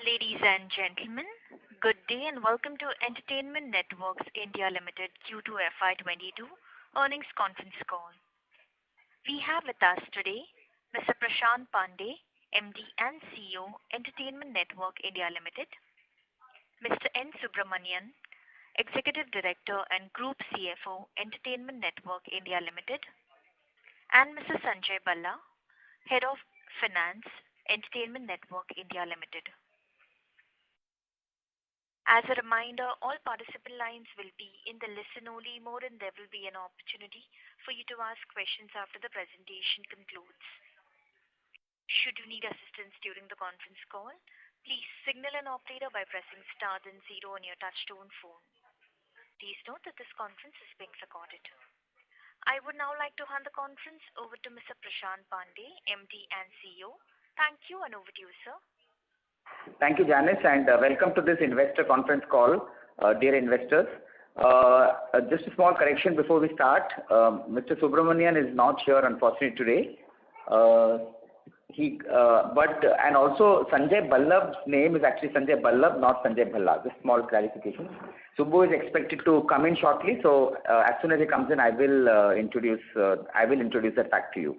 Ladies and gentlemen, good day and welcome to Entertainment Networks India Limited Q2 FY22 earnings conference call. We have with us today Mr. Prashant Pandey, MD and CEO, Entertainment Network India Limited, Mr. N. Subramanian, Executive Director and Group CFO, Entertainment Network India Limited, and Mr. Sanjay Balla, Head of Finance, Entertainment Network India Limited. As a reminder, all participant lines will be in the listen-only mode and there will be an opportunity for you to ask questions after the presentation concludes. Should you need assistance during the conference call, please signal an operator by pressing star then zero on your touchtone phone. Please note that this conference is being recorded. I would now like to hand the conference over to Mr. Prashant Pandey, MD and CEO. Thank you and over to you, sir. Thank you, Janice, and welcome to this investor conference call, dear investors. Just a small correction before we start. Mr. Subramanian is not here, unfortunately, today. And also Sanjay Ballab's name is actually Sanjay Ballab, not Sanjay Balla. Just small clarification. Subbu is expected to come in shortly, so as soon as he comes in, I will introduce that fact to you.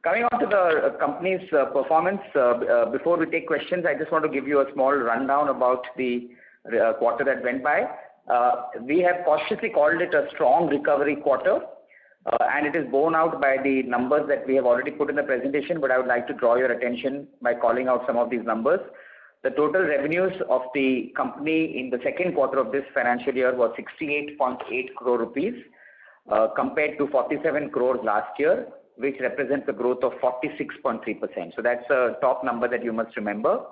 Coming on to the company's performance, before we take questions, I just want to give you a small rundown about the quarter that went by. We have cautiously called it a strong recovery quarter, and it is borne out by the numbers that we have already put in the presentation, but I would like to draw your attention by calling out some of these numbers. The total revenues of the company in the second quarter of this financial year was 68.8 crore rupees compared to 47 crores last year, which represents a growth of 46.3%. So that's a top number that you must remember.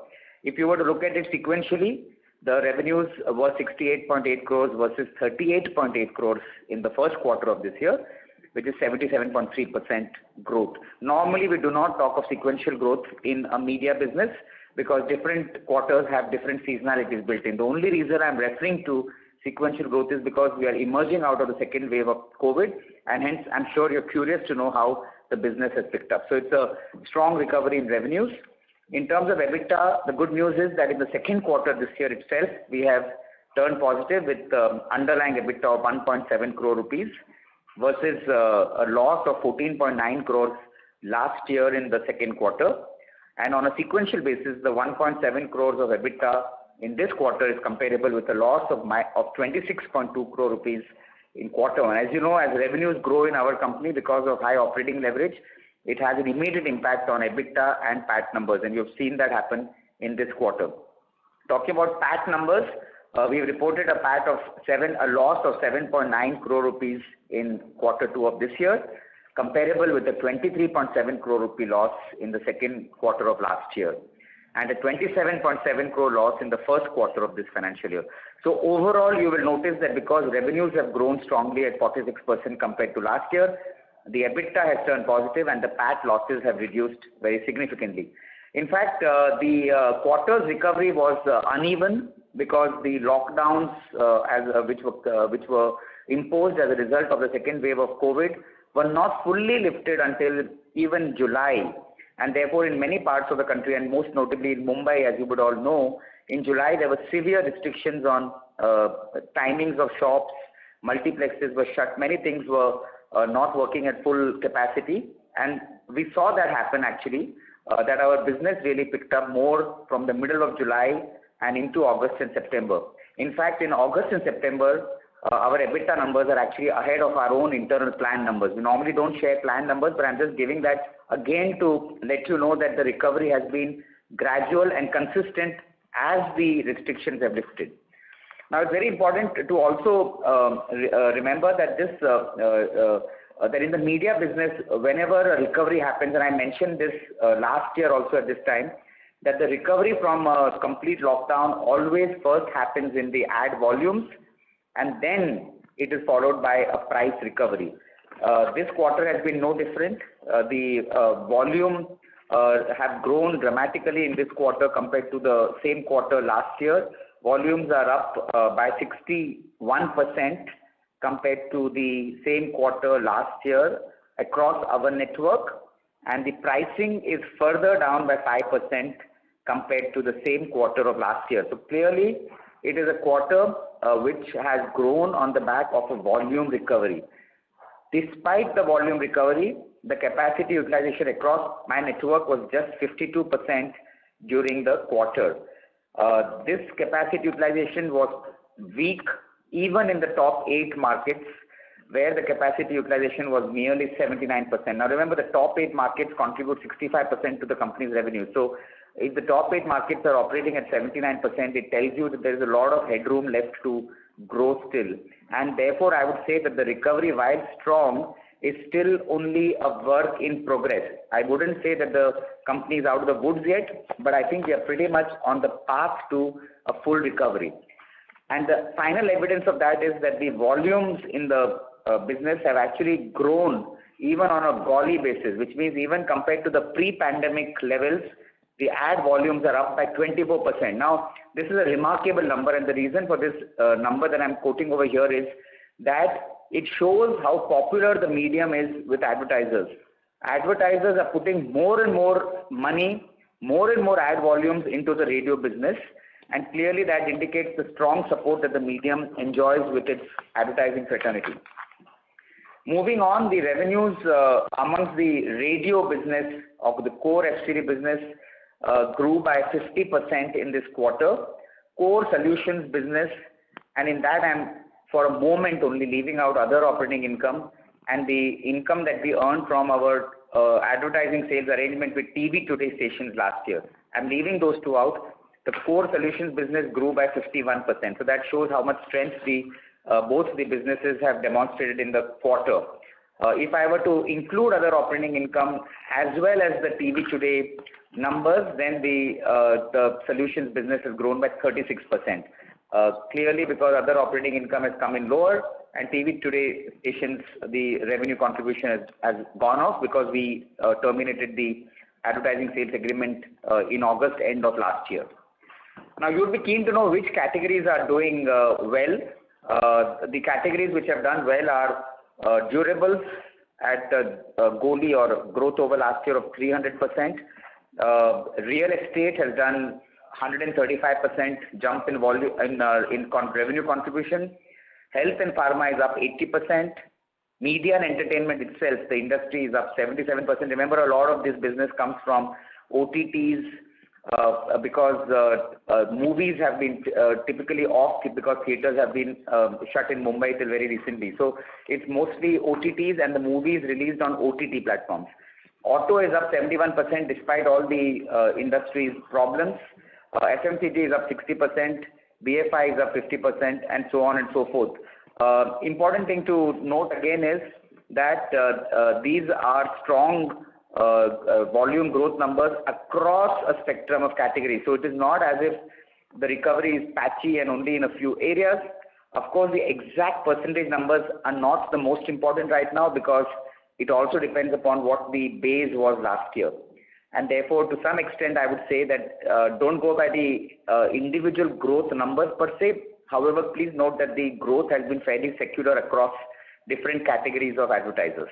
If you were to look at it sequentially, the revenues were 68.8 crores versus 38.8 crores in the first quarter of this year, which is 77.3% growth. Normally, we do not talk of sequential growth in a media business because different quarters have different seasonalities built in. The only reason I'm referring to sequential growth is because we are emerging out of the second wave of COVID, and hence I'm sure you're curious to know how the business has picked up. So it's a strong recovery in revenues. In terms of EBITDA, the good news is that in the second quarter this year itself, we have turned positive with underlying EBITDA of 1.7 crore rupees versus a loss of 14.9 crores last year in the second quarter. And on a sequential basis, the 1.7 crores of EBITDA in this quarter is comparable with a loss of 26.2 crore rupees in quarter one. As you know, as revenues grow in our company because of high operating leverage, it has an immediate impact on EBITDA and PAT numbers, and you've seen that happen in this quarter. Talking about PAT numbers, we reported a loss of 7.9 crore rupees in quarter two of this year, comparable with a 23.7 crore rupee loss in the second quarter of last year, and a 27.7 crore loss in the first quarter of this financial year. So overall, you will notice that because revenues have grown strongly at 46% compared to last year, the EBITDA has turned positive and the PAT losses have reduced very significantly. In fact, the quarter's recovery was uneven because the lockdowns which were imposed as a result of the second wave of COVID were not fully lifted until even July. And therefore, in many parts of the country, and most notably in Mumbai, as you would all know, in July there were severe restrictions on timings of shops, multiplexes were shut, many things were not working at full capacity. And we saw that happen actually, that our business really picked up more from the middle of July and into August and September. In fact, in August and September, our EBITDA numbers are actually ahead of our own internal plan numbers. We normally don't share plan numbers, but I'm just giving that again to let you know that the recovery has been gradual and consistent as the restrictions have lifted. Now, it's very important to also remember that that in the media business, whenever a recovery happens, and I mentioned this last year also at this time, that the recovery from a complete lockdown always first happens in the ad volumes, and then it is followed by a price recovery. This quarter has been no different. The volume have grown dramatically in this quarter compared to the same quarter last year. Volumes are up by 61% compared to the same quarter last year across our network, and the pricing is further down by 5% compared to the same quarter of last year. So clearly, it is a quarter which has grown on the back of a volume recovery. Despite the volume recovery, the capacity utilization across my network was just 52% during the quarter. This capacity utilization was weak even in the top 8 markets, where the capacity utilization was nearly 79%. Now remember, the top 8 markets contribute 65% to the company's revenue. So if the top 8 markets are operating at 79%, it tells you that there is a lot of headroom left to grow still. And therefore, I would say that the recovery, while strong, is still only a work in progress. I wouldn't say that the company is out of the woods yet, but I think we are pretty much on the path to a full recovery. And the final evidence of that is that the volumes in the business have actually grown even on a golly basis, which means even compared to the pre-pandemic levels, the ad volumes are up by 24%. Now, this is a remarkable number, and the reason for this number that I'm quoting over here is that it shows how popular the medium is with advertisers. Advertisers are putting more and more money, more and more ad volumes into the radio business, and clearly that indicates the strong support that the medium enjoys with its advertising fraternity. Moving on, the revenues amongst the radio business of the core FCD business grew by 50% in this quarter. Core solutions business, and in that I'm for a moment only leaving out other operating income and the income that we earned from our advertising sales arrangement with TV Today stations last year. I'm leaving those two out. The core solutions business grew by 51%. So that shows how much strength both the businesses have demonstrated in the quarter. If I were to include other operating income as well as the TV Today numbers, then the solutions business has grown by 36%. Clearly, because other operating income has come in lower, and TV Today stations, the revenue contribution has gone off because we terminated the advertising sales agreement in August end of last year. Now, you would be keen to know which categories are doing well. The categories which have done well are durables at GOLI or growth over last year of 300%. Real estate has done 135% jump in volume in revenue contribution. Health and pharma is up 80%. Media and entertainment itself, the industry is up 77%. Remember, a lot of this business comes from OTTs because movies have been typically off because theaters have been shut in Mumbai till very recently. So it's mostly OTTs and the movies released on OTT platforms. Auto is up 71% despite all the industry's problems. FMCG is up 60%, BFI is up 50%, and so on and so forth. Important thing to note again is that these are strong volume growth numbers across a spectrum of categories. So it is not as if the recovery is patchy and only in a few areas. Of course, the exact percentage numbers are not the most important right now because it also depends upon what the base was last year. And therefore, to some extent, I would say that don't go by the individual growth numbers per se. However, please note that the growth has been fairly secular across different categories of advertisers.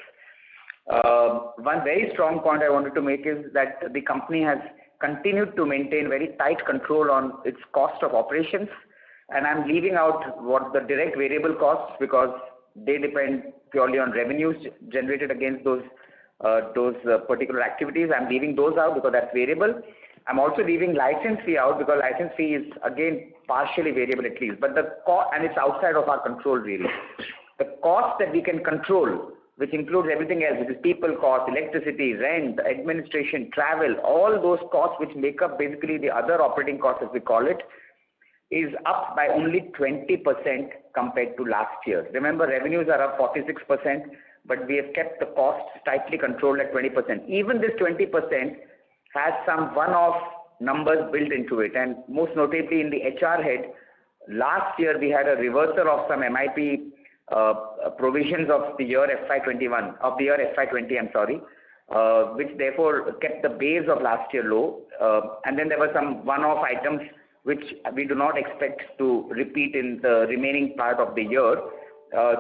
One very strong point I wanted to make is that the company has continued to maintain very tight control on its cost of operations. And I'm leaving out what the direct variable costs because they depend purely on revenues generated against those particular activities. I'm leaving those out because that's variable. I'm also leaving license fee out because license fee is again partially variable at least, but and it's outside of our control really. The cost that we can control, which includes everything else, which is people cost, electricity, rent, administration, travel, all those costs which make up basically the other operating costs as we call it, is up by only 20% compared to last year. Remember, revenues are up 46%, but we have kept the costs tightly controlled at 20%. Even this 20% has some one-off numbers built into it, and most notably in the HR head, last year we had a reversal of some MIP provisions of the year FY20, I'm sorry, which therefore kept the base of last year low, and then there were some one-off items which we do not expect to repeat in the remaining part of the year.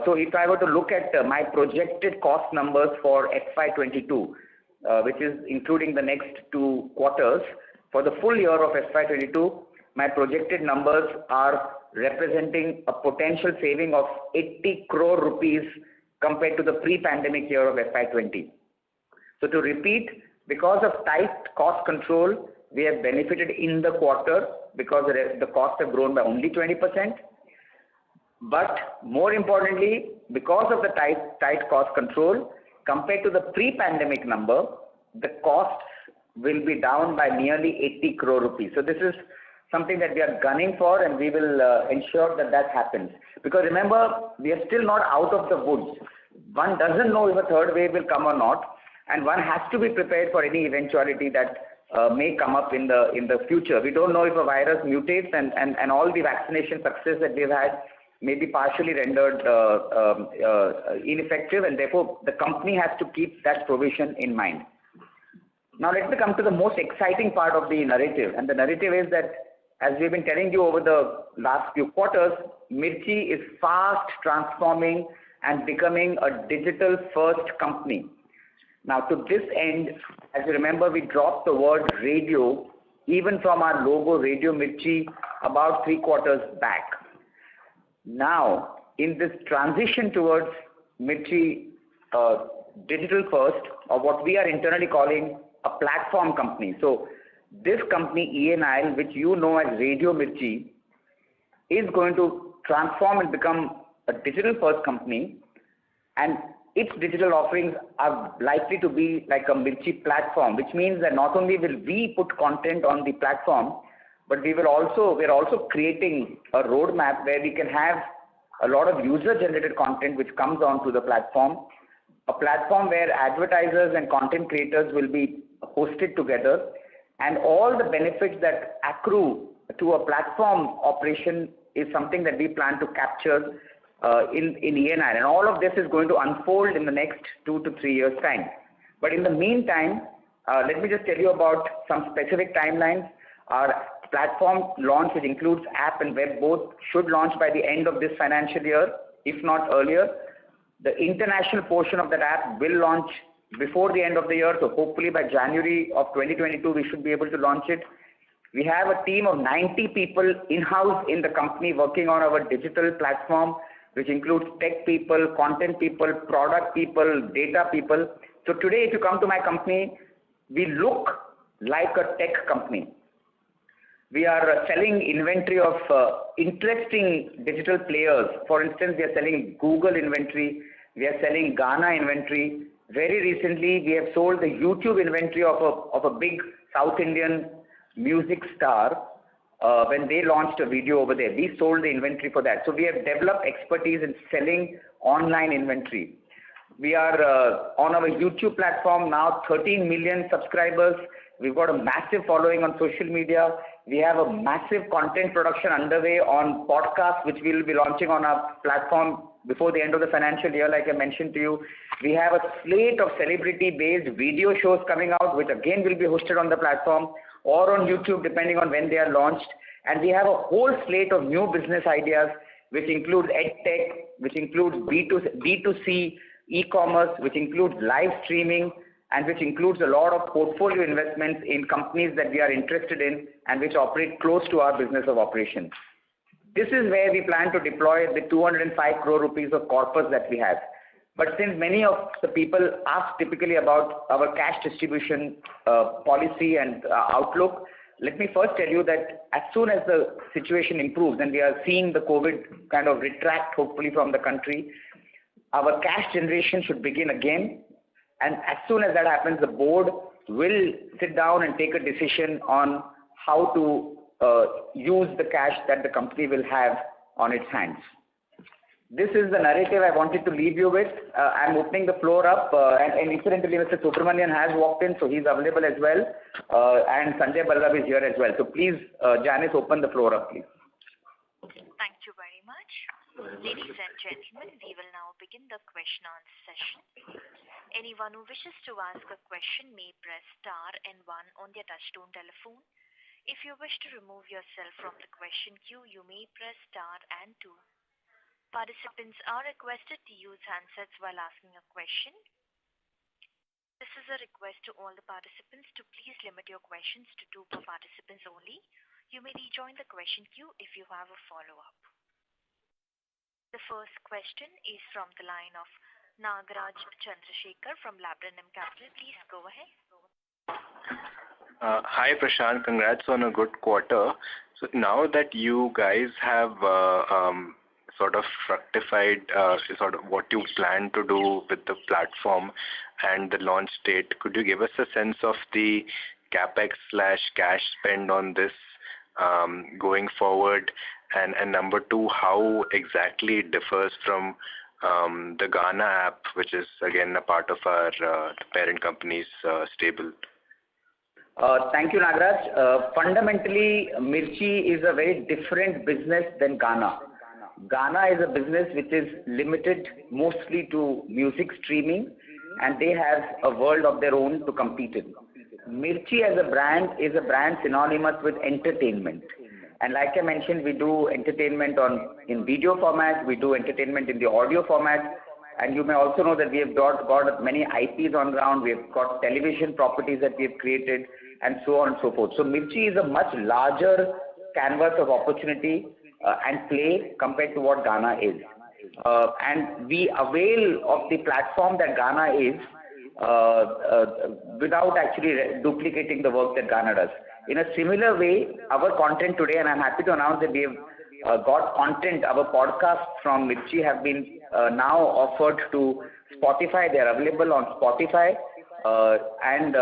So if I were to look at my projected cost numbers for FY22, which is including the next 2 quarters, For the full year of FY22, my projected numbers are representing a potential saving of 80 crore rupees compared to the pre-pandemic year of FY20. So to repeat, because of tight cost control, we have benefited in the quarter because the costs have grown by only 20%. But more importantly, because of the tight cost control, compared to the pre-pandemic number, the costs will be down by nearly 80 crore rupees. So this is something that we are gunning for, and we will ensure that that happens. Because remember, we are still not out of the woods. One doesn't know if a third wave will come or not, and one has to be prepared for any eventuality that may come up in the future. We don't know if a virus mutates, and all the vaccination success that we've had may be partially rendered ineffective, and therefore the company has to keep that provision in mind. Now let me come to the most exciting part of the narrative, and the narrative is that, as we've been telling you over the last few quarters, Mirchi is fast transforming and becoming a digital first company. Now to this end, as you remember, we dropped the word radio even from our logo Radio Mirchi about 3 quarters back. Now, in this transition towards Mirchi digital first, or what we are internally calling a platform company. So this company ENIL, which you know as Radio Mirchi, is going to transform and become a digital first company, and its digital offerings are likely to be like a Mirchi platform, which means that not only will we put content on the platform, but we're also creating a roadmap where we can have a lot of user-generated content which comes onto the platform, a platform where advertisers and content creators will be hosted together, and all the benefits that accrue to a platform operation is something that we plan to capture in ENIL. And all of this is going to unfold in the next 2 to 3 years' time. But in the meantime, let me just tell you about some specific timelines. Our platform launch, which includes app and web both, should launch by the end of this financial year, if not earlier. The international portion of that app will launch before the end of the year, so hopefully by January of 2022 we should be able to launch it. We have a team of 90 people in-house in the company working on our digital platform, which includes tech people, content people, product people, data people. So today, if you come to my company, we look like a tech company. We are selling inventory of interesting digital players. For instance, we are selling Google inventory, we are selling Ghana inventory. Very recently, we have sold the YouTube inventory of a big South Indian music star when they launched a video over there. We sold the inventory for that. So we have developed expertise in selling online inventory. We are on our YouTube platform now, 13 million subscribers. We've got a massive following on social media. We have a massive content production underway on podcasts, which we will be launching on our platform before the end of the financial year, like I mentioned to you. We have a slate of celebrity-based video shows coming out, which again will be hosted on the platform or on YouTube, depending on when they are launched. And we have a whole slate of new business ideas, which includes EdTech, which includes B2C e-commerce, which includes live streaming, and which includes a lot of portfolio investments in companies that we are interested in and which operate close to our business of operations. This is where we plan to deploy the 205 crore rupees of corpus that we have. But since many of the people ask typically about our cash distribution policy and outlook, let me first tell you that as soon as the situation improves and we are seeing the COVID kind of retract hopefully from the country, our cash generation should begin again. And as soon as that happens, the board will sit down and take a decision on how to use the cash that the company will have on its hands. This is the narrative I wanted to leave you with. I'm opening the floor up, and incidentally, Mr. Subramanian has walked in, so he's available as well, and Sanjay Ballabh is here as well. So please, Janice, open the floor up, please. Thank you very much. Ladies and gentlemen, we will now begin the question answer session. Anyone who wishes to ask a question may press star and 1 on their touchtone telephone. If you wish to remove yourself from the question queue, you may press star and 2. Participants are requested to use handsets while asking a question. This is a request to all the participants to please limit your questions to two per participants only. You may rejoin the question queue if you have a follow-up. The first question is from the line of Nagaraj Chandrasekhar from Laburnum Capital. Please go ahead. Hi Prashant, congrats on a good quarter. So now that you guys have sort of fructified sort of what you plan to do with the platform and the launch date, could you give us a sense of the capex/cash spend on this going forward? And number two, how exactly it differs from the Gaana app, which is again a part of our parent company's stable? Thank you, Nagaraj. Fundamentally, Mirchi is a very different business than Gaana. Gaana is a business which is limited mostly to music streaming, and they have a world of their own to compete in. Mirchi as a brand is a brand synonymous with entertainment. And like I mentioned, we do entertainment in video format, we do entertainment in the audio format, and you may also know that we have got many IPs on ground, we have got television properties that we have created, and so on and so forth. So Mirchi is a much larger canvas of opportunity and play compared to what Gaana is. And we avail of the platform that Gaana is without actually duplicating the work that Gaana does. In a similar way, our content today, and I'm happy to announce that we have got content, our podcasts from Mirchi have been now offered to Spotify. They are available on Spotify. And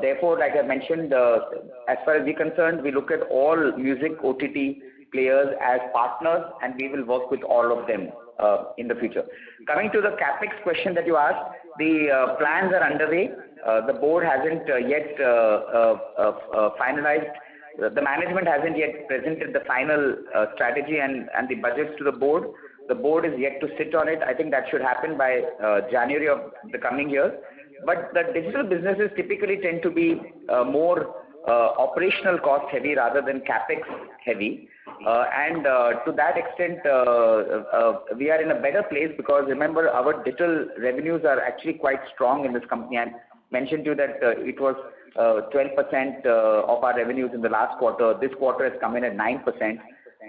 therefore, like I mentioned, as far as we're concerned, we look at all music OTT players as partners, and we will work with all of them in the future. Coming to the capex question that you asked, the plans are underway. The board hasn't yet finalized. The management hasn't yet presented the final strategy and the budgets to the board. The board is yet to sit on it. I think that should happen by January of the coming year. But the digital businesses typically tend to be more operational cost heavy rather than capex heavy. And to that extent, we are in a better place because remember our digital revenues are actually quite strong in this company. I mentioned to you that it was 12% of our revenues in the last quarter. This quarter has come in at 9%.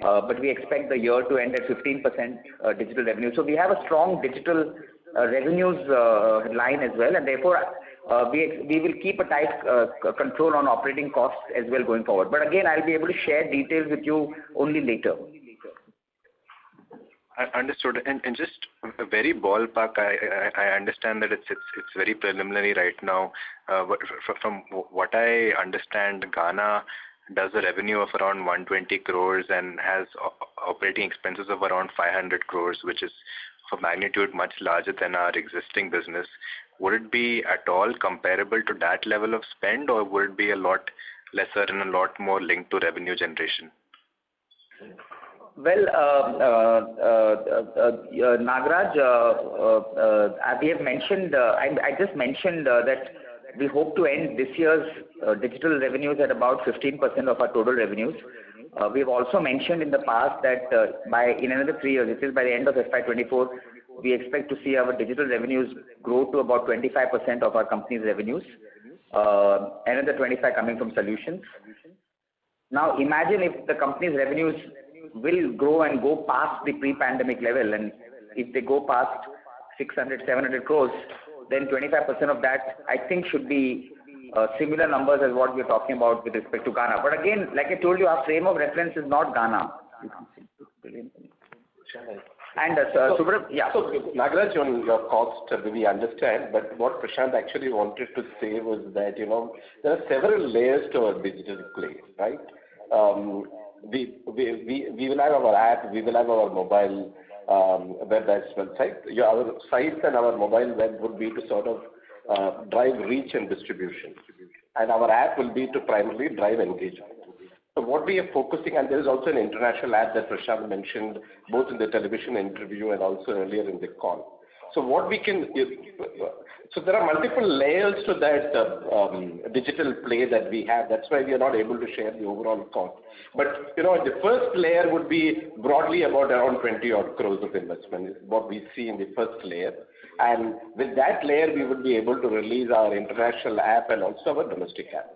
But we expect the year to end at 15% digital revenue. So we have a strong digital revenues line as well, and therefore we will keep a tight control on operating costs as well going forward. But again, I'll be able to share details with you only later. Understood. And just a very ballpark, I understand that it's very preliminary right now. But from what I understand, Gaana does a revenue of around 120 crores and has operating expenses of around 500 crores, which is of magnitude much larger than our existing business. Would it be at all comparable to that level of spend, or would it be a lot lesser and a lot more linked to revenue generation? Well, Nagaraj, we have mentioned, I just mentioned that we hope to end this year's digital revenues at about 15% of our total revenues. We have also mentioned in the past that in another 3 years, which is by the end of FY24, we expect to see our digital revenues grow to about 25% of our company's revenues, another 25 coming from solutions. Now imagine if the company's revenues will grow and go past the pre-pandemic level, and if they go past 600, 700 crores, then 25% of that I think should be similar numbers as what we're talking about with respect to Gaana. But again, like I told you, our frame of reference is not Gaana. And yeah. So Nagaraj, on your cost, we understand, but what Prashant actually wanted to say was that, there are several layers to our digital play, right? We will have our app, we will have our mobile web as well, right? Our site and our mobile web would be to sort of drive reach and distribution, and our app will be to primarily drive engagement. So what we are focusing, and there is also an international app that Prashant mentioned both in the television interview and also earlier in the call. So what we can, so there are multiple layers to that digital play that we have. That's why we are not able to share the overall cost. But the first layer would be broadly about around 20 odd crores of investment is what we see in the first layer. And with that layer, we would be able to release our international app and also our domestic app.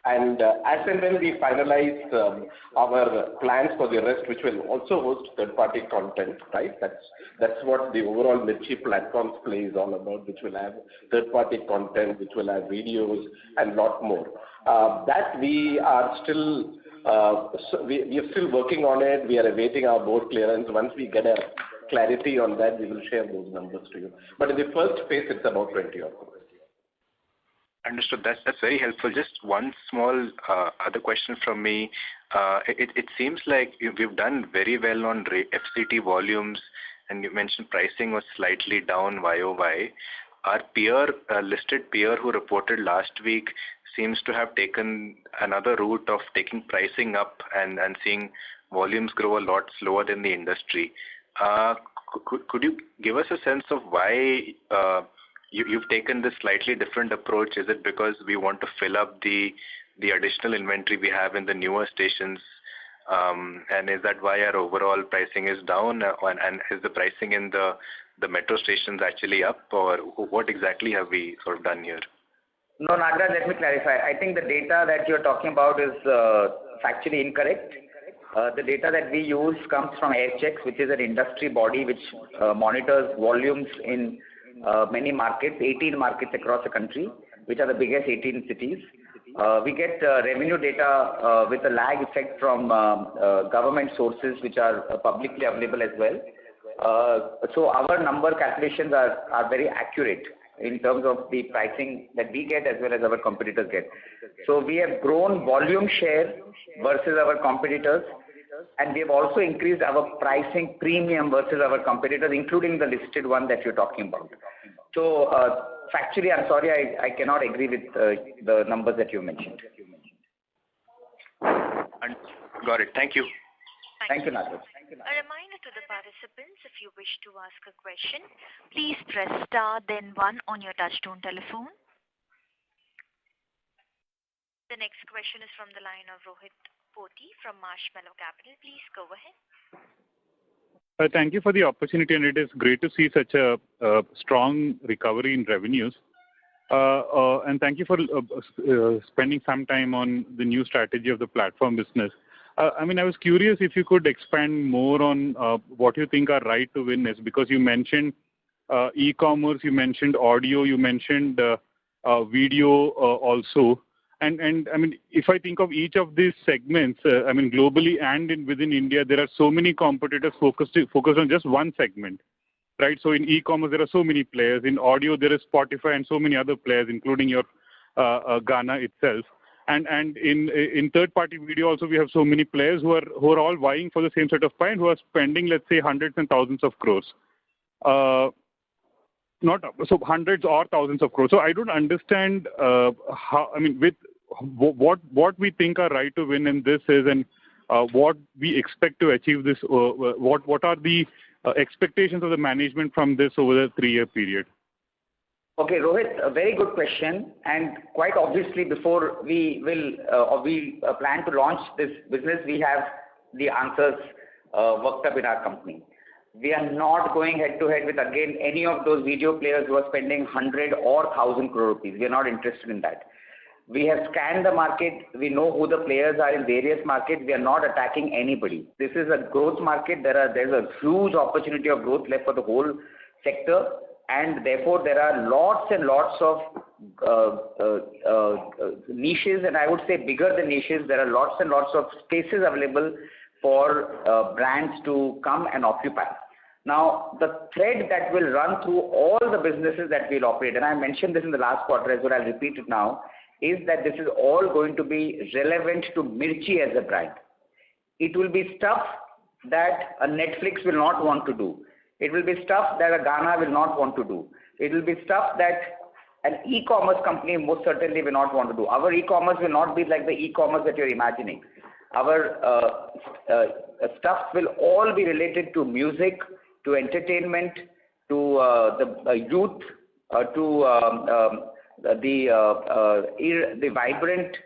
And as and when we finalize our plans for the rest, which will also host third-party content, right? That's what the overall Mirchi platforms play is all about, which will have third-party content, which will have videos and lot more. That we are still we are still working on it. We are awaiting our board clearance. Once we get a clarity on that, we will share those numbers to you. But in the first phase, it's about 20 odd crores. Understood. That's very helpful. Just one small other question from me. It seems like we've done very well on FCT volumes, and you mentioned pricing was slightly down YOY. Our listed peer who reported last week seems to have taken another route of taking pricing up and seeing volumes grow a lot slower than the industry. Could you give us a sense of why you've taken this slightly different approach? Is it because we want to fill up the additional inventory we have in the newer stations? And is that why our overall pricing is down? And is the pricing in the metro stations actually up? Or what exactly have we sort of done here? No, Nagaraj, let me clarify. I think the data that you're talking about is factually incorrect. The data that we use comes from Airchecks, which is an industry body which monitors volumes in many markets, 18 markets across the country, which are the biggest 18 cities. We get revenue data with a lag effect from government sources which are publicly available as well. So our number calculations are very accurate in terms of the pricing that we get as well as our competitors get. So we have grown volume share versus our competitors, and we have also increased our pricing premium versus our competitors, including the listed one that you're talking about. So factually, I'm sorry, I cannot agree with the numbers that you mentioned. Got it. Thank you. Thank you, Nagaraj. A reminder to the participants, if you wish to ask a question, please press star then 1 on your touchtone telephone. The next question is from the line of Rohit Poti from Marshmallow Capital. Please go ahead. Thank you for the opportunity, and it is great to see such a strong recovery in revenues. And thank you for spending some time on the new strategy of the platform business. I was curious if you could expand more on what you think our right to win is, because you mentioned e-commerce, you mentioned audio, you mentioned video also. And if I think of each of these segments, globally and within India, there are so many competitors focused on just one segment, right? So in e-commerce, there are so many players. In audio, there is Spotify and so many other players, including your Gaana itself. And in third-party video also, we have so many players who are all vying for the same set of pie and who are spending, let's say, hundreds and thousands of crores. Hundreds or thousands of crores. So I don't understand with what we think our right to win in this is, and what we expect to achieve this. What are the expectations of the management from this over the 3-year period? Okay, Rohit, a very good question. And quite obviously, before we plan to launch this business, we have the answers worked up in our company. We are not going head-to-head with, again, any of those video players who are spending 100 or 1,000 crore rupees. We are not interested in that. We have scanned the market. We know who the players are in various markets. We are not attacking anybody. This is a growth market. There's a huge opportunity of growth left for the whole sector. And therefore, there are lots and lots of niches, and I would say bigger than niches. There are lots and lots of spaces available for brands to come and occupy. Now, the thread that will run through all the businesses that we'll operate, and I mentioned this in the last quarter as well, I'll repeat it now, is that this is all going to be relevant to Mirchi as a brand. It will be stuff that a Netflix will not want to do. It will be stuff that a Gaana will not want to do. It will be stuff that an e-commerce company most certainly will not want to do. Our e-commerce will not be like the e-commerce that you're imagining. Our stuff will all be related to music, to entertainment, to the youth, to the vibrant,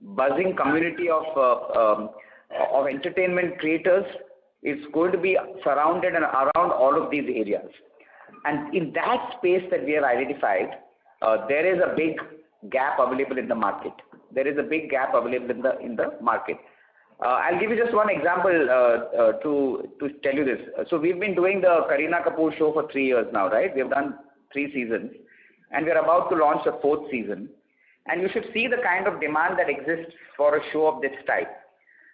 buzzing community of entertainment creators is going to be surrounded and around all of these areas. And in that space that we have identified, there is a big gap available in the market. There is a big gap available in the market. I'll give you just one example to tell you this. So we've been doing the Kareena Kapoor show for 3 years now, right? We have done 3 seasons, and we're about to launch a 4th season. And you should see the kind of demand that exists for a show of this type.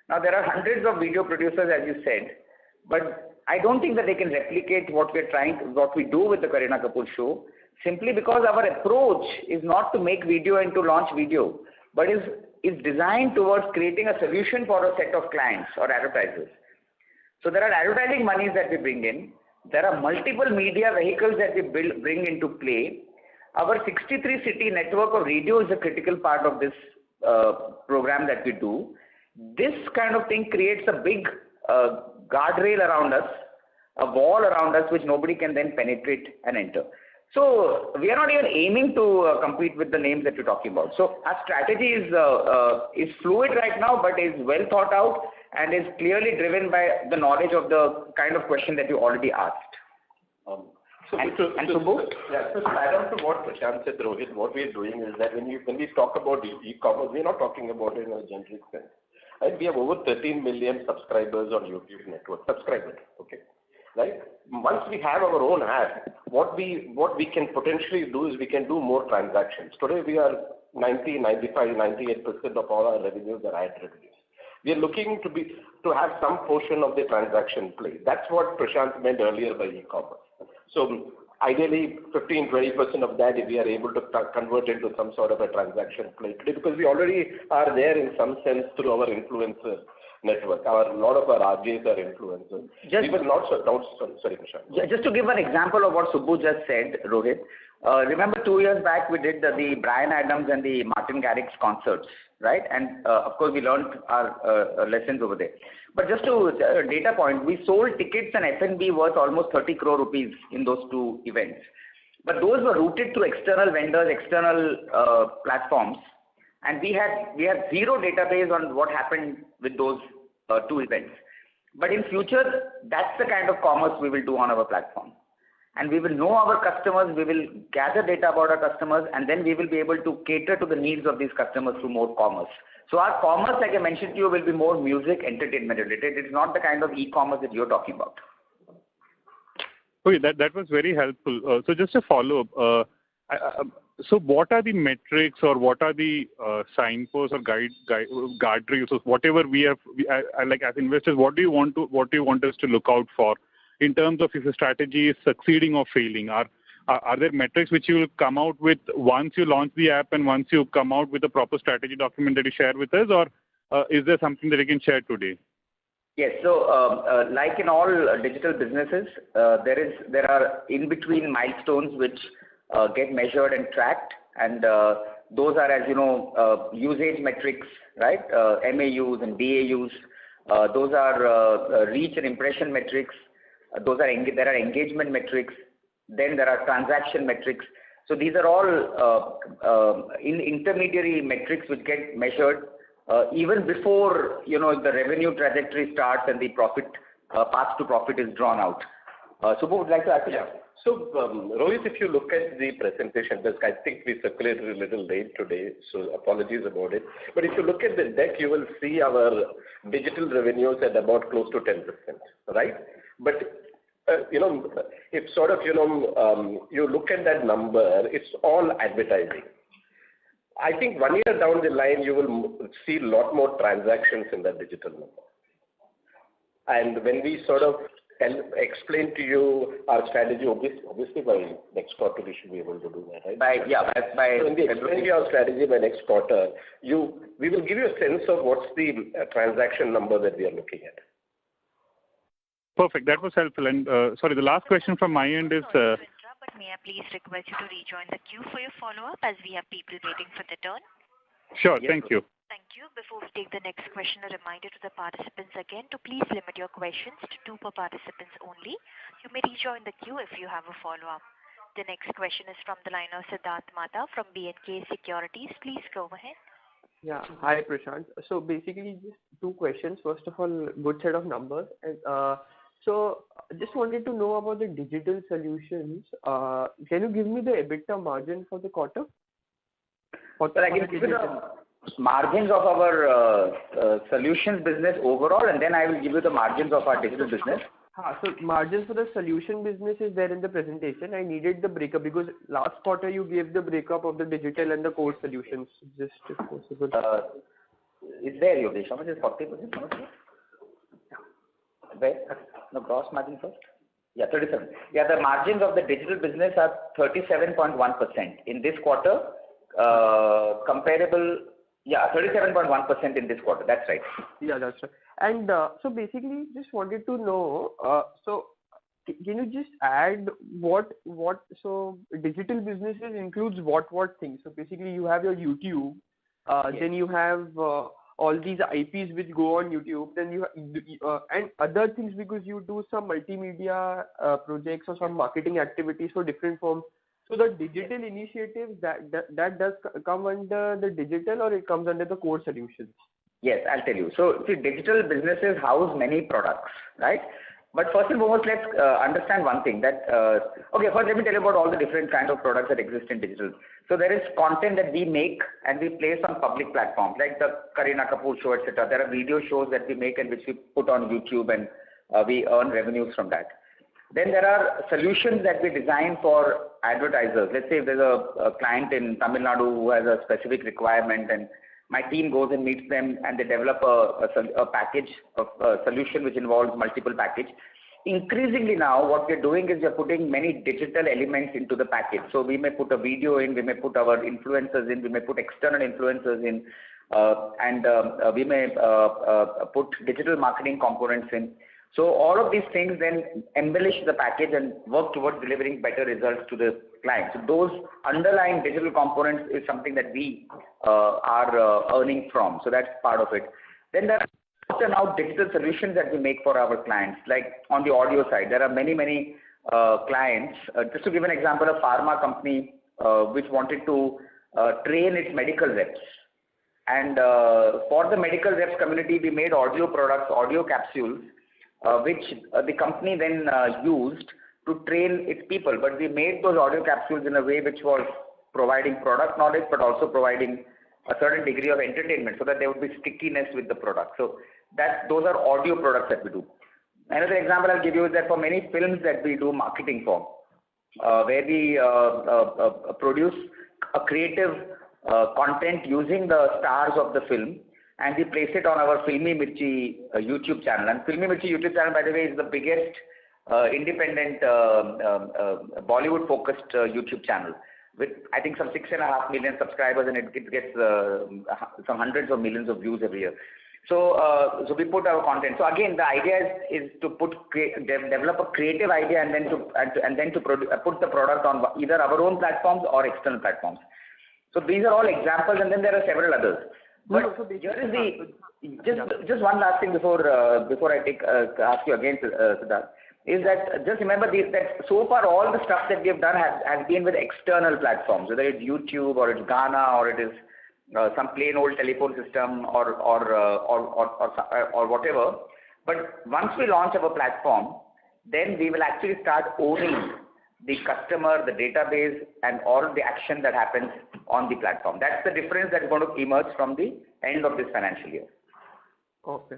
Now, there are hundreds of video producers, as you said, but I don't think that they can replicate what we do with the Kareena Kapoor show, simply because our approach is not to make video and to launch video, but is designed towards creating a solution for a set of clients or advertisers. So there are advertising monies that we bring in. There are multiple media vehicles that we bring into play. Our 63 city network of radio is a critical part of this program that we do. This kind of thing creates a big guardrail around us, a wall around us which nobody can then penetrate and enter. So we are not even aiming to compete with the names that you're talking about. So our strategy is fluid right now, but is well thought out and is clearly driven by the knowledge of the kind of question that you already asked. Subbu? Yeah, so to add on to what Prashant said, Rohit, what we are doing is that when we talk about e-commerce, we are not talking about it in a generic sense. Right? We have over 13 million subscribers on YouTube network. Subscribers, okay? Right? Once we have our own app, what we can potentially do is we can do more transactions. Today we are 90, 95, 98% of all our revenues are ad revenues. We are looking to have some portion of the transaction play. That's what Prashant meant earlier by e-commerce. So ideally 15-20% of that if we are able to convert into some sort of a transaction play today, because we already are there in some sense through our influencer network. A lot of our RJs are influencers. Sorry, Prashant. Just to give an example of what Subbu just said, Rohit, remember 2 years back we did the Bryan Adams and the Martin Garrix concerts, right? And of course we learned our lessons over there. But just to data point, we sold tickets and F&B worth almost 30 crore rupees in those 2 events. But those were routed to external vendors, external platforms, and we had zero database on what happened with those 2 events. But in future, that's the kind of commerce we will do on our platform. And we will know our customers, we will gather data about our customers, and then we will be able to cater to the needs of these customers through more commerce. So our commerce, like I mentioned to you, will be more music, entertainment related. It's not the kind of e-commerce that you're talking about. Okay, that was very helpful. So just a follow-up. So what are the metrics or what are the signposts or guardrails, or whatever we have, like as investors, what do you want us to look out for in terms of if a strategy is succeeding or failing? Are there metrics which you will come out with once you launch the app and once you come out with a proper strategy document that you share with us, or is there something that you can share today? Yes. So, like in all digital businesses, there are in-between milestones which get measured and tracked, and those are, as you know, usage metrics, right? MAUs and DAUs. Those are reach and impression metrics. There are engagement metrics. Then there are transaction metrics. So these are all intermediary metrics which get measured even before the revenue trajectory starts and the profit path to profit is drawn out. Subbu would like to add to that. So, Rohit, if you look at the presentation, I think we circulated a little late today, so apologies about it. But if you look at the deck, you will see our digital revenues at about close to 10%, right? But if sort of you look at that number, it's all advertising. I think 1 year down the line, you will see a lot more transactions in that digital number. And when we sort of explain to you our strategy, obviously by next quarter we should be able to do that, right? So when we explain you our strategy by next quarter, we will give you a sense of what's the transaction number that we are looking at. Perfect. That was helpful. And sorry, the last question from my end is. Sorry to interrupt, but may I please request you to rejoin the queue for your follow-up, as we have people waiting for the turn? Sure. Yes, thank you. Thank you. Before we take the next question, a reminder to the participants again to please limit your questions to two per participants only. You may rejoin the queue if you have a follow-up. The next question is from the line of Siddharth Mata from B&K Securities. Please go ahead. Yeah. Hi, Prashant. So basically, just two questions. First of all, good set of numbers. And so just wanted to know about the digital solutions. Can you give me the EBITDA margin for the quarter? Well, I can give you the margins of our solutions business overall, and then I will give you the margins of our digital business. So margins for the solution business is there in the presentation. I needed the breakup because last quarter you gave the breakup of the digital and the core solutions. Just if possible. Is there, Yogesh? How much is 40%? How much is it? Where? No, gross margin first. Yeah, 37. Yeah, the margins of the digital business are 37.1% in this quarter. Comparable, yeah, 37.1% in this quarter. That's right. Yeah, that's right. And so basically, just wanted to know, so can you just add what so digital businesses includes what things? So basically, you have your YouTube, Yes. then you have all these IPs which go on YouTube, then you and other things because you do some multimedia projects or some marketing activities for different firms. So the digital initiatives that does come under the digital or it comes under the core solutions? Yes, I'll tell you. So, see, digital businesses house many products, right? But first and foremost, let's understand one thing that, okay, first let me tell you about all the different kind of products that exist in digital. So there is content that we make and we place on public platforms like the Kareena Kapoor show, etc. There are video shows that we make and which we put on YouTube and we earn revenues from that. Then there are solutions that we design for advertisers. Let's say if there's a client in Tamil Nadu who has a specific requirement and my team goes and meets them and they develop a package of a solution which involves multiple package. Increasingly now what we're doing is we're putting many digital elements into the package. So we may put a video in, we may put our influencers in, we may put external influencers in, and we may put digital marketing components in. So all of these things then embellish the package and work towards delivering better results to the client. So those underlying digital components is something that we are earning from. So that's part of it. Then there are now digital solutions that we make for our clients. Like on the audio side, there are many clients. Just to give an example, a pharma company which wanted to train its medical reps. And for the medical reps community, we made audio products, audio capsules, which the company then used to train its people. But we made those audio capsules in a way which was providing product knowledge, but also providing a certain degree of entertainment so that there would be stickiness with the product. So those are audio products that we do. Another example I'll give you is that for many films that we do marketing for, where we produce a creative content using the stars of the film, and we place it on our Filmy Mirchi YouTube channel. And Filmy Mirchi YouTube channel, by the way, is the biggest independent Bollywood-focused YouTube channel with, I think, some 6.5 million subscribers, and it gets some hundreds of millions of views every year. So we put our content. So again, the idea is to develop a creative idea and then to put the product on either our own platforms or external platforms. So these are all examples, and then there are several others. But here is just one last thing before I ask you again, Siddharth, is that just remember that so far all the stuff that we have done has been with external platforms, whether it's YouTube or it's Gaana or it is some plain old telephone system or whatever. But once we launch our platform, then we will actually start owning the customer, the database, and all of the action that happens on the platform. That's the difference that is going to emerge from the end of this financial year. Okay.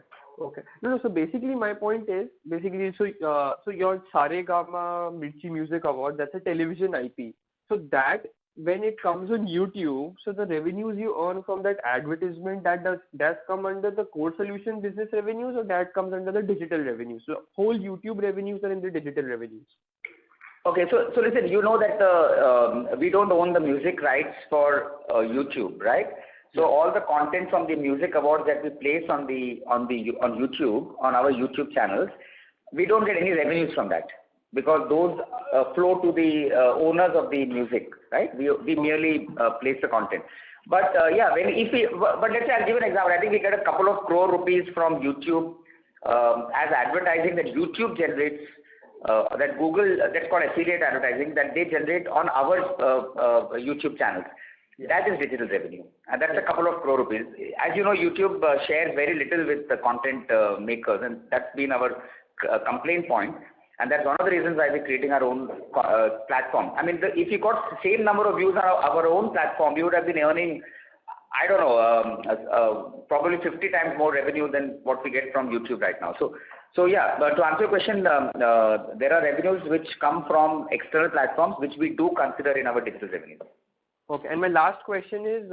No, so basically my point is, so your Saregama Mirchi Music Award, that's a television IP. So that when it comes on YouTube, so the revenues you earn from that advertisement, that does come under the core solution business revenues, or that comes under the digital revenues? So whole YouTube revenues are in the digital revenues. Okay, so listen, you know that we don't own the music rights for YouTube, right? So all the content from the music awards that we place on YouTube, on our YouTube channels, we don't get any revenues from that because those flow to the owners of the music, right? We merely place the content. But but let's say I'll give an example. I think we get a couple of crore rupees from YouTube as advertising that YouTube generates, that Google, that's called affiliate advertising, that they generate on our YouTube channels. That is digital revenue, and that's a couple of crore rupees. As you know, YouTube shares very little with the content makers, and that's been our complaint point. And that's one of the reasons why we're creating our own platform. I mean, if you got the same number of views on our own platform, we would have been earning, I don't know, probably 50 times more revenue than what we get from YouTube right now. So yeah, but to answer your question, there are revenues which come from external platforms, which we do consider in our digital revenues. Okay, and my last question is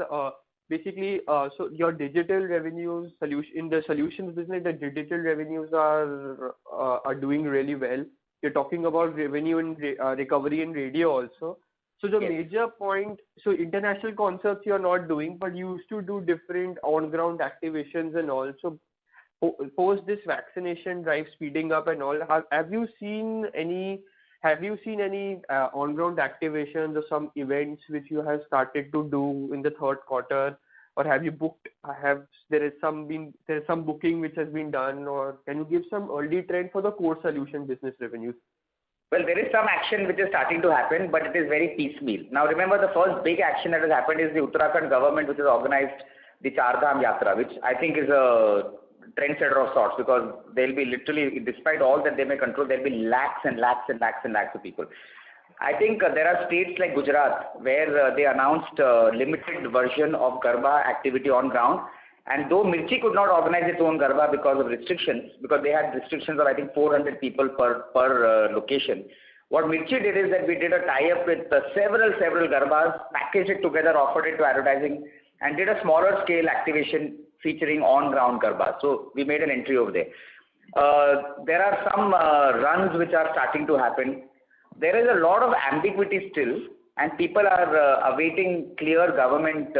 basically, so your digital revenues in the solutions business, the digital revenues are doing really well. You're talking about revenue and recovery in radio also. So the major point, so international concerts you're not doing, but you used to do different on-ground activations and all. So post this vaccination drive speeding up and all, have you seen any on-ground activations or some events which you have started to do in the third quarter, or have you booked? There is some booking which has been done, or can you give some early trend for the core solution business revenues? Well, there is some action which is starting to happen, but it is very piecemeal. Now, remember, the first big action that has happened is the Uttarakhand government, which has organized the Char Dham Yatra, which I think is a trendsetter of sorts, because they'll be literally, despite all that they may control, there'll be lakhs and lakhs and lakhs and lakhs of people. I think there are states like Gujarat where they announced a limited version of Garba activity on ground. And though Mirchi could not organize its own Garba because of restrictions, because they had restrictions of I think 400 people per location, what Mirchi did is that we did a tie-up with several Garbas, packaged it together, offered it to advertising, and did a smaller scale activation featuring on-ground Garba. So we made an entry over there. There are some runs which are starting to happen. There is a lot of ambiguity still, and people are awaiting clear government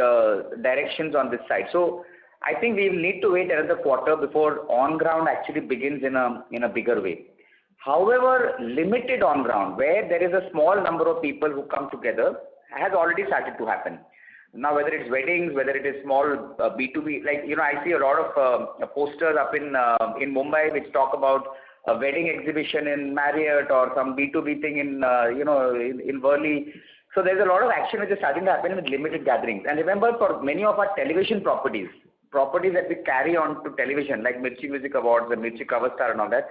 directions on this side. So I think we will need to wait another quarter before on-ground actually begins in a bigger way. However, limited on-ground, where there is a small number of people who come together, has already started to happen. Now, whether it's weddings, whether it is small B2B, like, you know, I see a lot of posters up in Mumbai which talk about a wedding exhibition in Marriott or some B2B thing in Worli. So there's a lot of action which is starting to happen with limited gatherings. And remember, for many of our television properties that we carry on to television, like Mirchi Music Awards and Mirchi Cover Star and all that,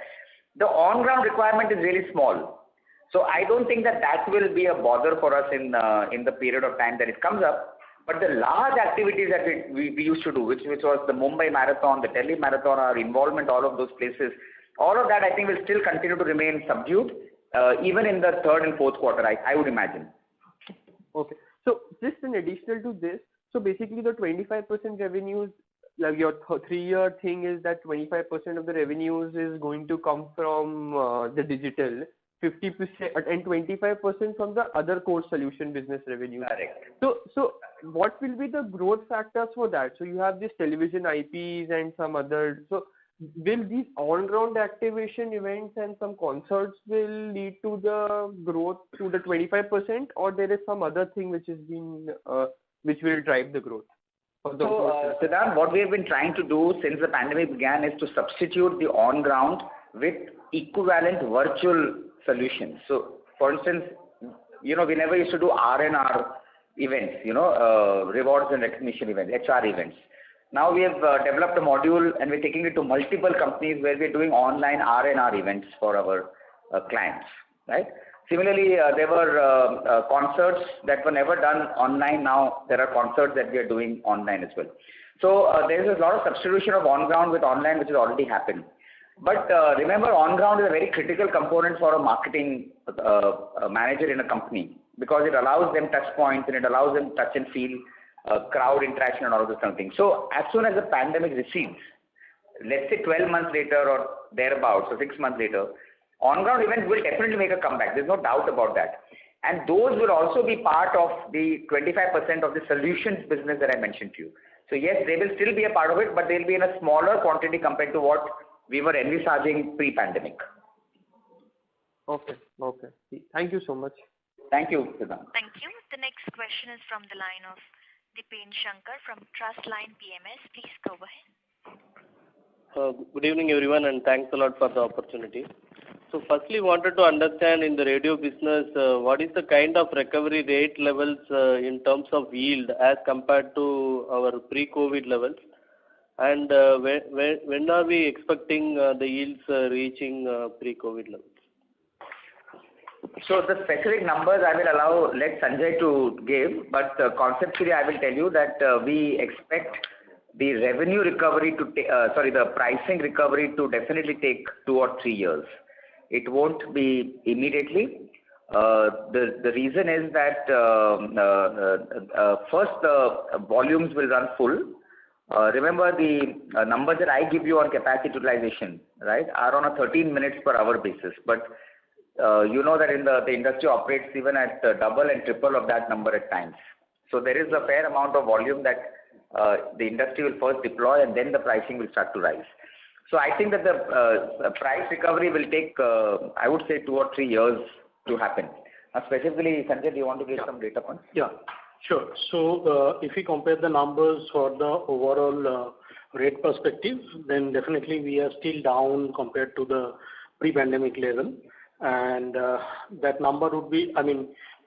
the on-ground requirement is really small. So I don't think that will be a bother for us in the period of time that it comes up. But the large activities that we used to do, which was the Mumbai Marathon, the Delhi Marathon, our involvement, all of those places, all of that I think will still continue to remain subdued, even in the third and fourth quarter, I would imagine. Okay. So just an additional to this, so basically the 25% revenues, like your 3-year thing is that 25% of the revenues is going to come from the digital, 50% and 25% from the other core solution business revenue. Correct. So what will be the growth factors for that? So you have this television IPs and some other. So will these on-ground activation events and some concerts will lead to the growth to the 25%, or there is some other thing which has been which will drive the growth? So, Siddharth, what we have been trying to do since the pandemic began is to substitute the on-ground with equivalent virtual solutions. So, for instance, we never used to do R&R events, rewards and recognition events, HR events. Now we have developed a module and we're taking it to multiple companies where we're doing online R&R events for our clients, right? Similarly, there were concerts that were never done online. Now there are concerts that we are doing online as well. So there is a lot of substitution of on-ground with online, which has already happened. But remember, on-ground is a very critical component for a marketing manager in a company, because it allows them touch points and it allows them touch and feel, crowd interaction and all of those kind of things. So as soon as the pandemic recedes, let's say 12 months later or thereabouts, so 6 months later, on-ground events will definitely make a comeback. There's no doubt about that. And those will also be part of the 25% of the solutions business that I mentioned to you. So yes, they will still be a part of it, but they'll be in a smaller quantity compared to what we were envisaging pre-pandemic. Okay. Thank you so much. Thank you, Siddharth. Thank you. The next question is from the line of Dipen Shankar from Trustline PMS. Please go ahead. Good evening, everyone, and thanks a lot for the opportunity. So firstly, wanted to understand in the radio business, what is the kind of recovery rate levels in terms of yield as compared to our pre-COVID levels? And when are we expecting the yields reaching pre-COVID levels? So the specific numbers I will let Sanjay to give, but conceptually I will tell you that we expect the revenue recovery the pricing recovery to definitely take 2 or 3 years. It won't be immediately. The reason is that first the volumes will run full. Remember the numbers that I give you on capacity utilization, right, are on a 13 minutes per hour basis. But you know that in the industry operates even at double and triple of that number at times. So there is a fair amount of volume that the industry will first deploy, and then the pricing will start to rise. So I think that the price recovery will take, I would say, 2 or 3 years to happen. Specifically, Sanjay, do you want to give some data points? Yeah, sure. So if we compare the numbers for the overall rate perspective, then definitely we are still down compared to the pre-pandemic level. And that number would be,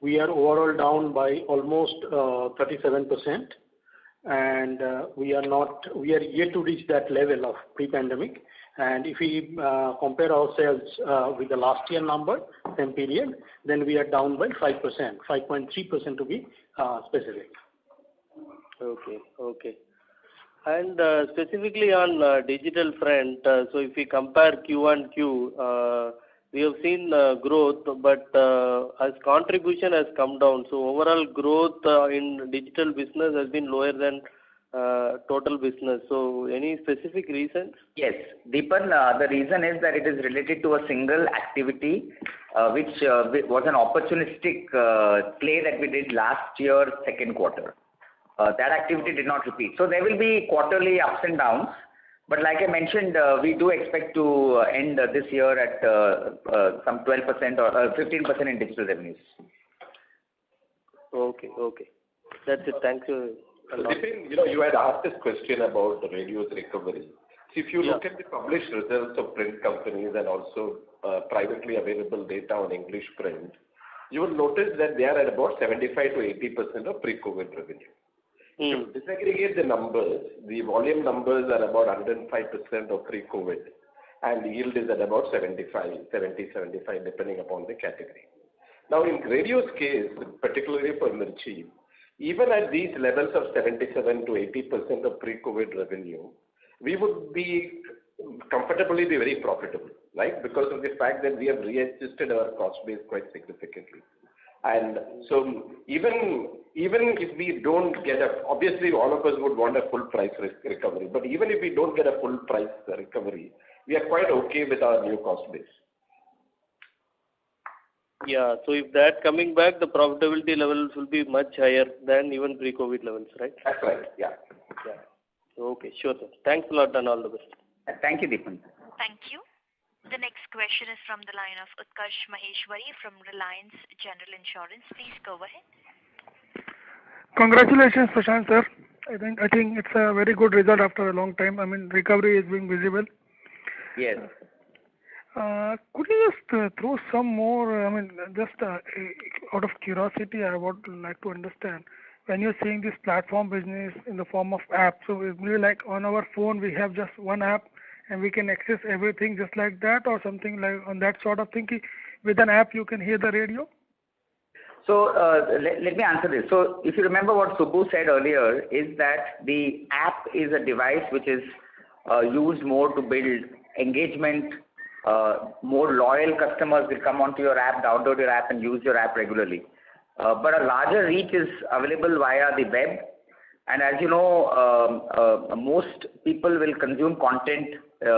we are overall down by almost 37%. And we are yet to reach that level of pre-pandemic. And if we compare ourselves with the last year number, same period, then we are down by 5%, 5.3% to be specific. Okay. And specifically on digital front, so if we compare Q1Q, we have seen growth, but as contribution has come down, so overall growth in digital business has been lower than total business. So any specific reasons? Yes, Deepan, the reason is that it is related to a single activity which was an opportunistic play that we did last year, second quarter. That activity did not repeat. So there will be quarterly ups and downs. But like I mentioned, we do expect to end this year at some 12% or 15% in digital revenues. Okay. That's it. Thank you. So Dipen, you had asked this question about the radio's recovery. So if you look at the published results of print companies and also privately available data on English print, you will notice that they are at about 75 to 80% of pre-COVID revenue. If you disaggregate the numbers, the volume numbers are about 105% of pre-COVID, and the yield is at about 70, 75, depending upon the category. Now, in radio's case, particularly for Mirchi, even at these levels of 77 to 80% of pre-COVID revenue, we would be comfortably very profitable, right? Because of the fact that we have readjusted our cost base quite significantly. And so even if we don't get obviously all of us would want a full price recovery, but even if we don't get a full price recovery, we are quite okay with our new cost base. Yeah, so if that coming back, the profitability levels will be much higher than even pre-COVID levels, right? That's right, yeah. Okay, sure, sir. Thanks a lot and all the best. Thank you, Deepan. Thank you. The next question is from the line of Utkarsh Maheshwari from Reliance General Insurance. Please go ahead. Congratulations, Prashant sir. I think it's a very good result after a long time. Recovery is being visible. Yes. Could you just throw some more, just out of curiosity, I would like to understand, when you're saying this platform business in the form of app, so it's really like on our phone we have just one app and we can access everything just like that, or something like on that sort of thing, with an app you can hear the radio? So let me answer this. So if you remember what Subbu said earlier, is that the app is a device which is used more to build engagement. More loyal customers will come onto your app, download your app and use your app regularly. But a larger reach is available via the web. And as you know, most people will consume content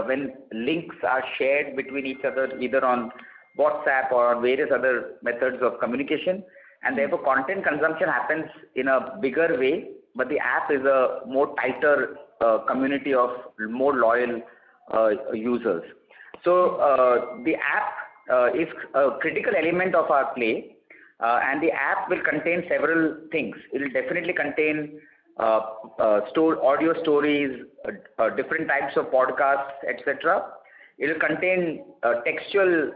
when links are shared between each other, either on WhatsApp or on various other methods of communication. And therefore, content consumption happens in a bigger way, but the app is a more tighter community of more loyal users. So the app is a critical element of our play, and the app will contain several things. It will definitely contain audio stories, different types of podcasts, etc. It will contain textual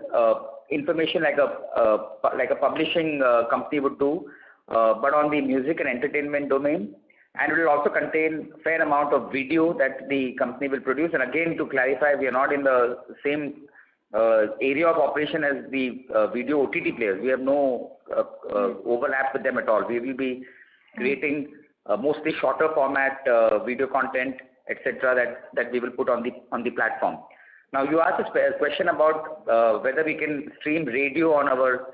information like a publishing company would do, but on the music and entertainment domain. And it will also contain fair amount of video that the company will produce. And again, to clarify, we are not in the same area of operation as the video OTT players. We have no overlap with them at all. We will be creating mostly shorter format video content, etc. that we will put on the platform. Now, you asked a question about whether we can stream radio on our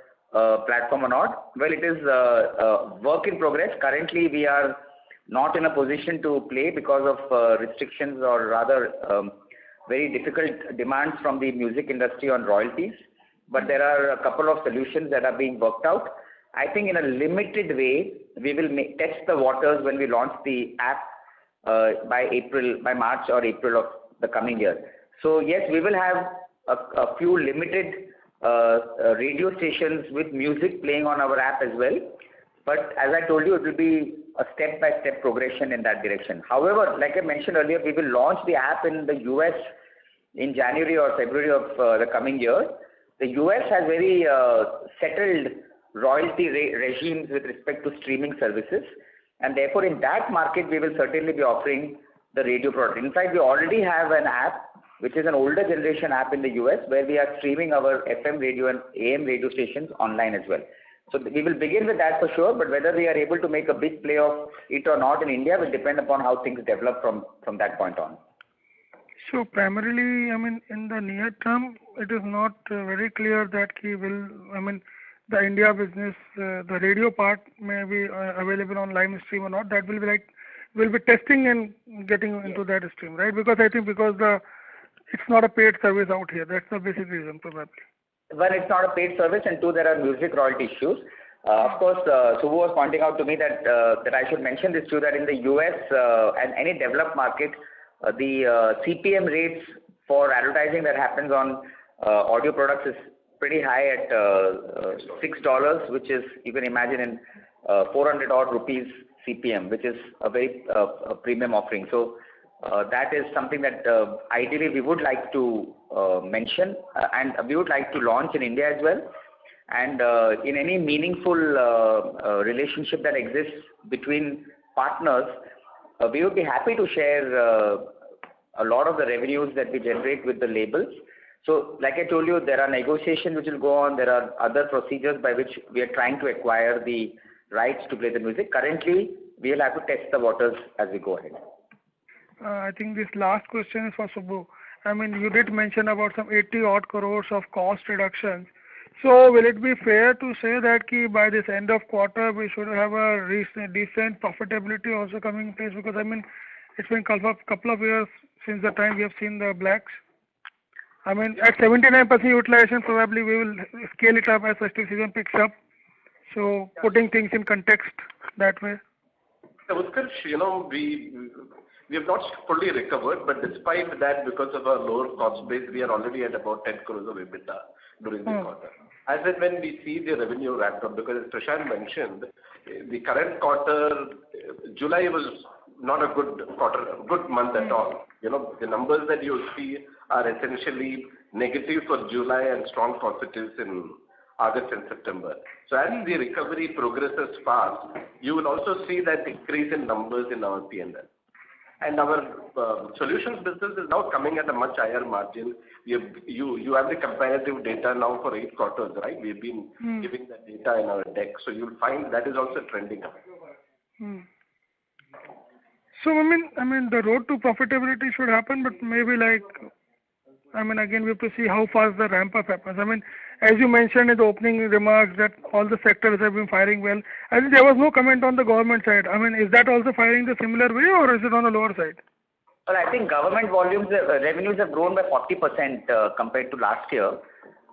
platform or not. Well, it is work in progress. Currently, we are not in a position to play because of restrictions, or rather very difficult demands from the music industry on royalties. But there are a couple of solutions that are being worked out. I think in a limited way, we will test the waters when we launch the app by March or April of the coming year. So yes, we will have a few limited radio stations with music playing on our app as well. But as I told you, it will be a step-by-step progression in that direction. However, like I mentioned earlier, we will launch the app in the US in January or February of the coming year. The US has very settled royalty regimes with respect to streaming services, and therefore in that market we will certainly be offering the radio product. In fact, we already have an app which is an older generation app in the US where we are streaming our FM radio and AM radio stations online as well. So we will begin with that for sure, but whether we are able to make a big play of it or not in India will depend upon how things develop from that point on. So primarily, I mean, in the near term, it is not very clear that he will, I mean, the India business, the radio part may be available on live stream or not. That will be like, we'll be testing and getting into that stream, right? Because I think it's not a paid service out here. That's the basic reason probably. Well, it's not a paid service, and two, there are music royalty issues. Of course, Subbu was pointing out to me that I should mention this too, that in the US and any developed market, the CPM rates for advertising that happens on audio products is pretty high at $6, which is, you can imagine, in 400 odd rupees CPM, which is a very premium offering. So that is something that ideally we would like to mention, and we would like to launch in India as well. And in any meaningful relationship that exists between partners, we would be happy to share a lot of the revenues that we generate with the labels. So like I told you, there are negotiations which will go on. There are other procedures by which we are trying to acquire the rights to play the music. Currently, we will have to test the waters as we go ahead. I think this last question is for Subbu. I mean, you did mention about some 80 odd crores of cost reductions. So will it be fair to say that by this end of quarter we should have a decent profitability also coming in place? Because I mean, it's been a couple of years since the time we have seen the blacks. I mean, at 79% utilization, probably we will scale it up as festive season picks up. So putting things in context that way. Utkarsh, we have not fully recovered, but despite that, because of our lower cost base, we are already at about 10 crores of EBITDA during the quarter. As and when we see the revenue ramped up, because as Prashant mentioned, the current quarter, July was not a good month at all. The numbers that you see are essentially negative for July and strong positives in August and September. So as the recovery progresses fast, you will also see that increase in numbers in our P&L. And our solutions business is now coming at a much higher margin. You have the comparative data now for 8 quarters, right? We've been giving that data in our deck. So you'll find that is also trending up. So I mean, the road to profitability should happen, but maybe again, we have to see how fast the ramp up happens. I mean, as you mentioned in the opening remarks that all the sectors have been firing well. I think there was no comment on the government side. I mean, is that also firing the similar way, or is it on the lower side? Well, I think government revenues have grown by 40% compared to last year.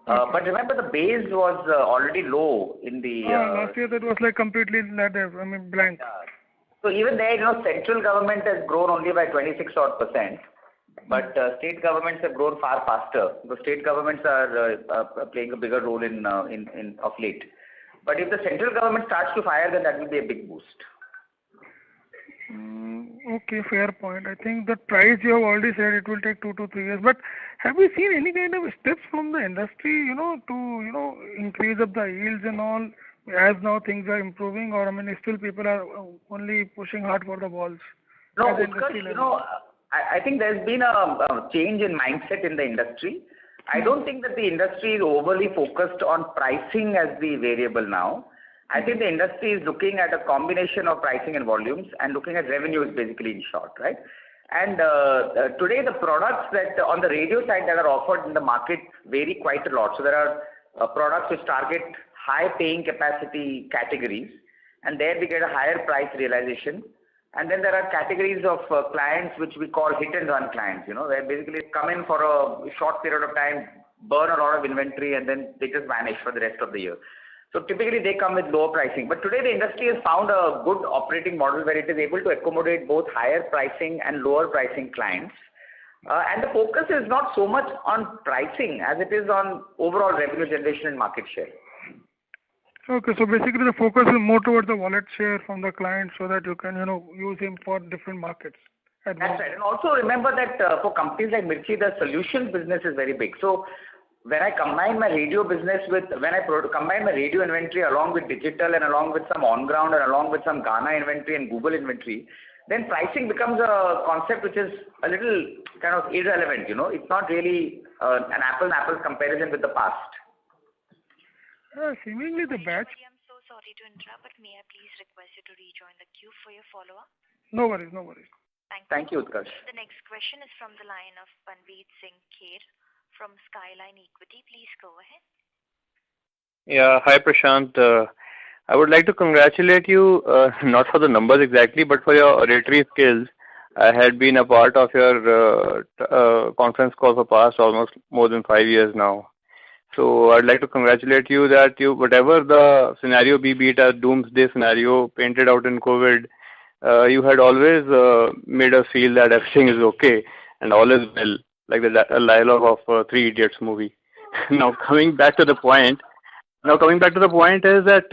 But remember, the base was already low in the... last year that was completely blank. So even there, central government has grown only by 26 odd %. But state governments have grown far faster. The state governments are playing a bigger role in of late. But if the central government starts to fire, then that will be a big boost. Okay, fair point. I think the price you have already said it will take 2 to 3 years. But have you seen any kind of steps from the industry, to increase up the yields and all, as now things are improving, or I mean, still people are only pushing hard for the balls No, at the Utkarsh, industry level? I think there's been a change in mindset in the industry. I don't think that the industry is overly focused on pricing as the variable now. I think the industry is looking at a combination of pricing and volumes and looking at revenues basically in short, right? And today the products that on the radio side that are offered in the market vary quite a lot. So there are products which target high paying capacity categories, and there we get a higher price realization. And then there are categories of clients which we call hit and run clients, where basically come in for a short period of time, burn a lot of inventory, and then they just vanish for the rest of the year. So typically they come with lower pricing. But today the industry has found a good operating model where it is able to accommodate both higher pricing and lower pricing clients. And the focus is not so much on pricing as it is on overall revenue generation and market share. Okay, so basically the focus is more towards the wallet share from the client so that you can, use him for different markets. That's right. And also remember that for companies like Mirchi, the solutions business is very big. So when I combine my radio business combine my radio inventory along with digital and along with some on-ground and along with some Ghana inventory and Google inventory, then pricing becomes a concept which is a little kind of irrelevant, It's not really an apple-to-apple comparison with the past. Seemingly the batch... I'm so sorry to interrupt, but may I please request you to rejoin the queue for your follow-up? No worries. Thank you, Utkarsh. The next question is from the line of Panveet Singh Kher from Skyline Equity. Please go ahead. Yeah, hi Prashant. I would like to congratulate you, not for the numbers exactly, but for your oratory skills. I had been a part of your conference call for past almost more than 5 years now. So I'd like to congratulate you that whatever the scenario be it a doomsday scenario painted out in COVID, you had always made us feel that everything is okay and all is well, like the dialogue of Three Idiots movie. Now coming back to the point is that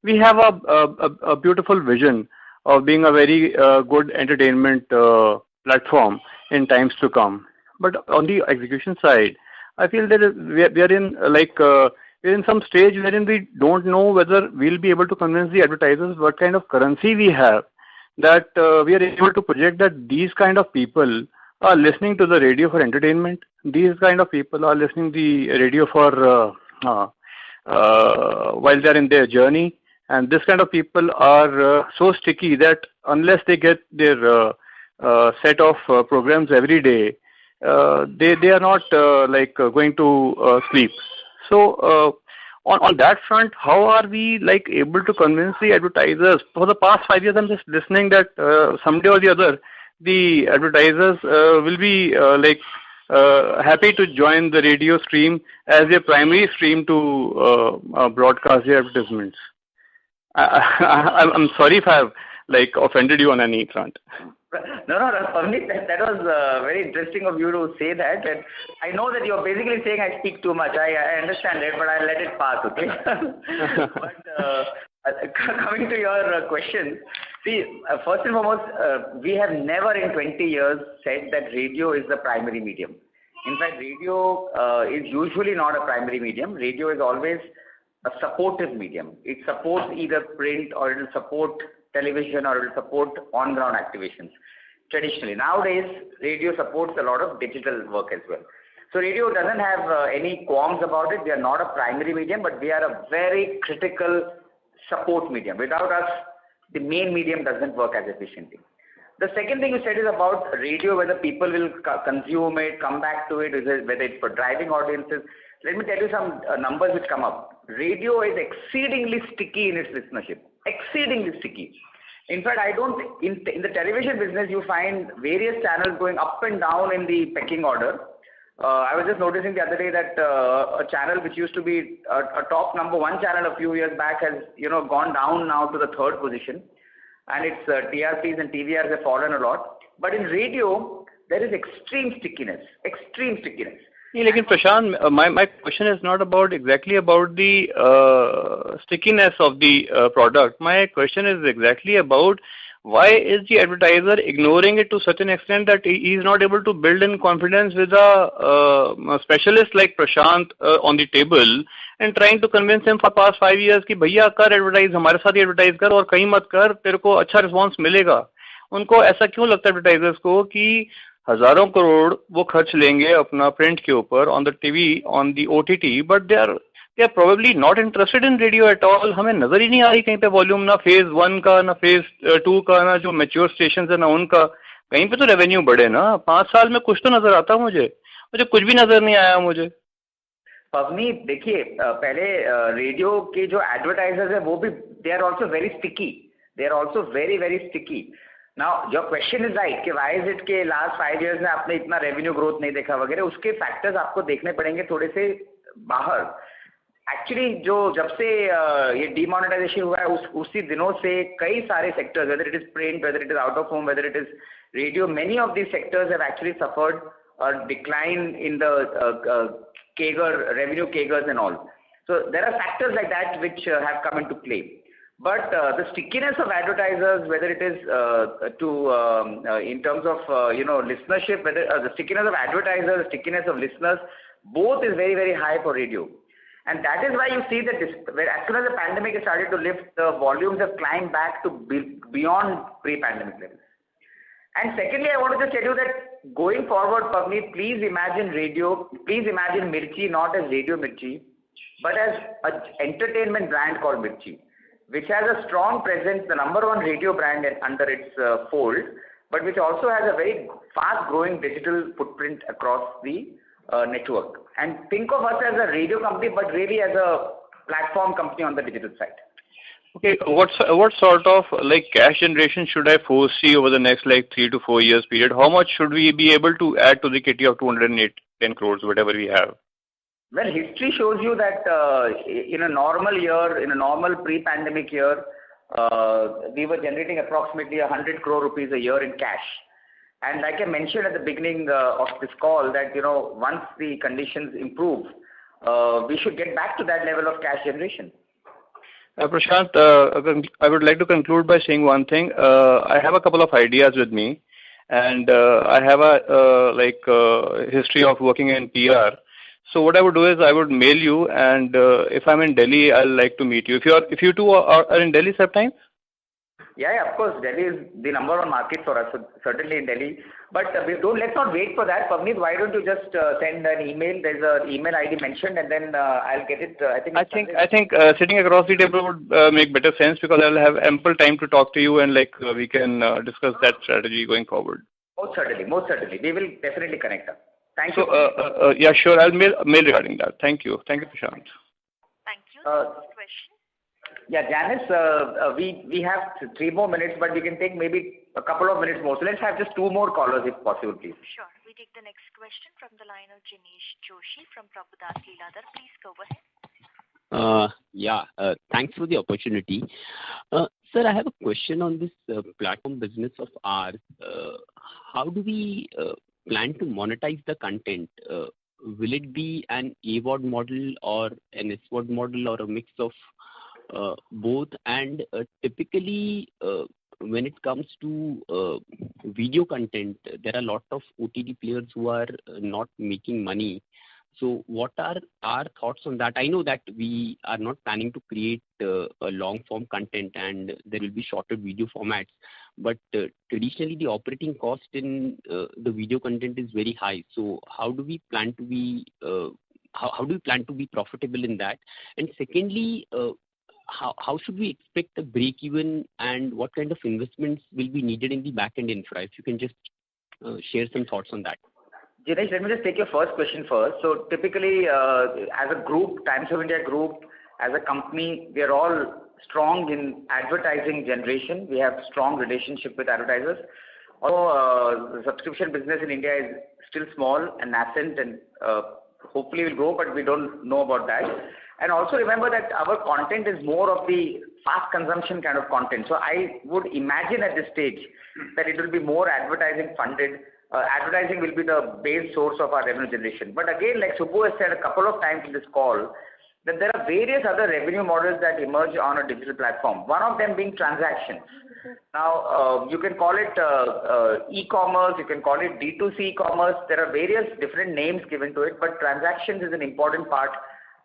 we have a beautiful vision of being a very good entertainment platform in times to come. But on the execution side, I feel that we are in some stage wherein we don't know whether we'll be able to convince the advertisers what kind of currency we have, that we are able to project that these kind of people are listening to the radio for entertainment. These kind of people are listening to the radio for while they're in their journey. And this kind of people are so sticky that unless they get their set of programs every day, they are not going to sleep. So on that front, how are we able to convince the advertisers? For the past 5 years, I'm just listening that someday or the other, the advertisers will be happy to join the radio stream as their primary stream to broadcast their advertisements. I'm sorry if I have offended you on any front. No, Pavneet, that was very interesting of you to say that. And I know that you're basically saying I speak too much. I understand it, but I'll let it pass, okay? But coming to your question, see, first and foremost, we have never in 20 years said that radio is the primary medium. In fact, radio is usually not a primary medium. Radio is always a supportive medium. It supports either print or it will support television or it will support on-ground activations. Traditionally, nowadays, radio supports a lot of digital work as well. So radio doesn't have any qualms about it. We are not a primary medium, but we are a very critical support medium. Without us, the main medium doesn't work as efficiently. The second thing you said is about radio, whether people will consume it, come back to it, whether it's for driving audiences. Let me tell you some numbers which come up. Radio is exceedingly sticky in its listenership. Exceedingly sticky. In fact, in the television business, you find various channels going up and down in the pecking order. I was just noticing the other day that a channel which used to be a top number one channel a few years back has gone down now to the third position, and its TRPs and TVRs have fallen a lot. But in radio, there is extreme stickiness. Prashant, my question is not exactly about the stickiness of the product. My question is exactly about why is the advertiser ignoring it to such an extent that he is not able to build in confidence with a specialist like Prashant on the table and trying to convince him for past 5 years कि भैया कर advertise हमारे साथ ही advertise कर और कहीं मत कर तेरे को अच्छा रिस्पॉन्स मिलेगा. उनको ऐसा क्यों लगता है एडवर्टाइजर्स को कि हजारों करोड़ वो खर्च लेंगे अपना प्रिंट के ऊपर on the TV on the OTT but they are probably not interested in radio at all. हमें नजर ही नहीं आ रही कहीं पे वॉल्यूम ना फेज 1 का ना फेज 2 का ना जो मैच्योर स्टेशन है ना उनका. कहीं पे तो रेवेन्यू बढ़े ना. 5 साल में कुछ तो नजर आता मुझे कुछ भी नजर नहीं आया मुझे. पवनीत देखिए पहले रेडियो के जो एडवर्टाइजर्स है वो भी they are also very sticky. They are also very very sticky. Now your question is right कि वाई इज इट के लास्ट 5 years में आपने इतना रेवेन्यू ग्रोथ नहीं देखा वगैरह. उसके फैक्टर्स आपको देखने पड़ेंगे थोड़े से बाहर. एक्चुअली जो जब से ये डीमोनेटाइजेशन हुआ है उसी दिनों से कई सारे sectors whether it is print whether it is out of home whether it is radio many of these sectors have actually suffered a decline in the CAGR revenue CAGRs and all. So there are factors like that which have come into play. But the stickiness of advertisers, whether it is in terms of listenership, whether the stickiness of advertisers, the stickiness of listeners, both is very very high for radio. And that is why you see that as soon as the pandemic has started to lift, the volumes have climbed back to beyond pre-pandemic levels. And secondly, I want to just tell you that going forward, Pavneet, please imagine Mirchi not as Radio Mirchi, but as an entertainment brand called Mirchi, which has a strong presence, the #1 radio brand under its fold, but which also has a very fast-growing digital footprint across the network. And think of us as a radio company, but really as a platform company on the digital side. Okay, what sort of like cash generation should I foresee over the next like 3 to 4 years period? How much should we be able to add to the kitty of 210 crores, whatever we have? Well, history shows you that in a normal year, in a normal pre-pandemic year, we were generating approximately 100 crore rupees a year in cash. And like I mentioned at the beginning of this call, that once the conditions improve, we should get back to that level of cash generation. Prashant, I would like to conclude by saying one thing. I have a couple of ideas with me, and I have a history of working in PR. So what I would do is I would mail you, and if I'm in Delhi, I'll like to meet you. If you two are in Delhi sometimes? Yeah, of course. Delhi is the #1 market for us, so certainly in Delhi. But let's not wait for that. Pavneet, why don't you just send an email? There's an email ID mentioned, and then I'll get it. I think sitting across the table would make better sense, because I'll have ample time to talk to you, and we can discuss that strategy going forward. Most certainly. We will definitely connect up. Thank you. Yeah, sure. I'll mail regarding that. Thank you, Prashant. Thank you. Next question. Yeah, Janice, we have 3 more minutes, but we can take maybe a couple of minutes more. So let's have just 2 more callers if possible, please. Sure. We take the next question from the line of Jinesh Joshi from Prabhudas Lilladher. Please go ahead. Thanks for the opportunity. Sir, I have a question on this platform business of ours. How do we plan to monetize the content? Will it be an AVOD model or an SVOD model or a mix of both? And typically when it comes to video content, there are a lot of OTT players who are not making money. So what are our thoughts on that? I know that we are not planning to create a long form content, and there will be shorter video formats, but traditionally the operating cost in the video content is very high. So how do we plan to be profitable in that? And secondly, how should we expect a break even, and what kind of investments will be needed in the back end infra? If you can just share some thoughts on that. Jinesh, let me just take your first question first. So typically, as a group, Times of India Group, as a company, we are all strong in advertising generation. We have strong relationship with advertisers. Although the subscription business in India is still small and nascent, and hopefully will grow, but we don't know about that. And also remember that our content is more of the fast consumption kind of content. So I would imagine at this stage that it will be more advertising funded. Advertising will be the base source of our revenue generation. But again, like Subbu has said a couple of times in this call, that there are various other revenue models that emerge on a digital platform. One of them being transactions. Now, you can call it e-commerce, you can call it D2C e-commerce. There are various different names given to it, but transactions is an important part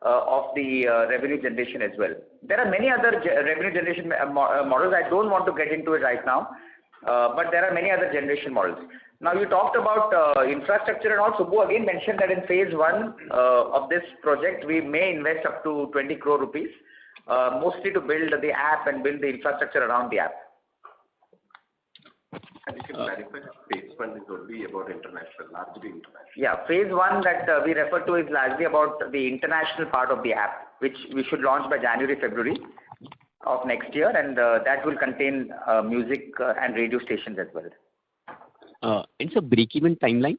of the revenue generation as well. There are many other revenue generation models. I don't want to get into it right now, but there are many other generation models. Now, you talked about infrastructure and all. Subbu again mentioned that in phase 1 of this project, we may invest up to 20 crore rupees, mostly to build the app and build the infrastructure around the app. And you can clarify phase 1 is only about international, largely international. Yeah, phase 1 that we refer to is largely about the international part of the app, which we should launch by January, February of next year, and that will contain music and radio stations as well. It's a break-even timeline.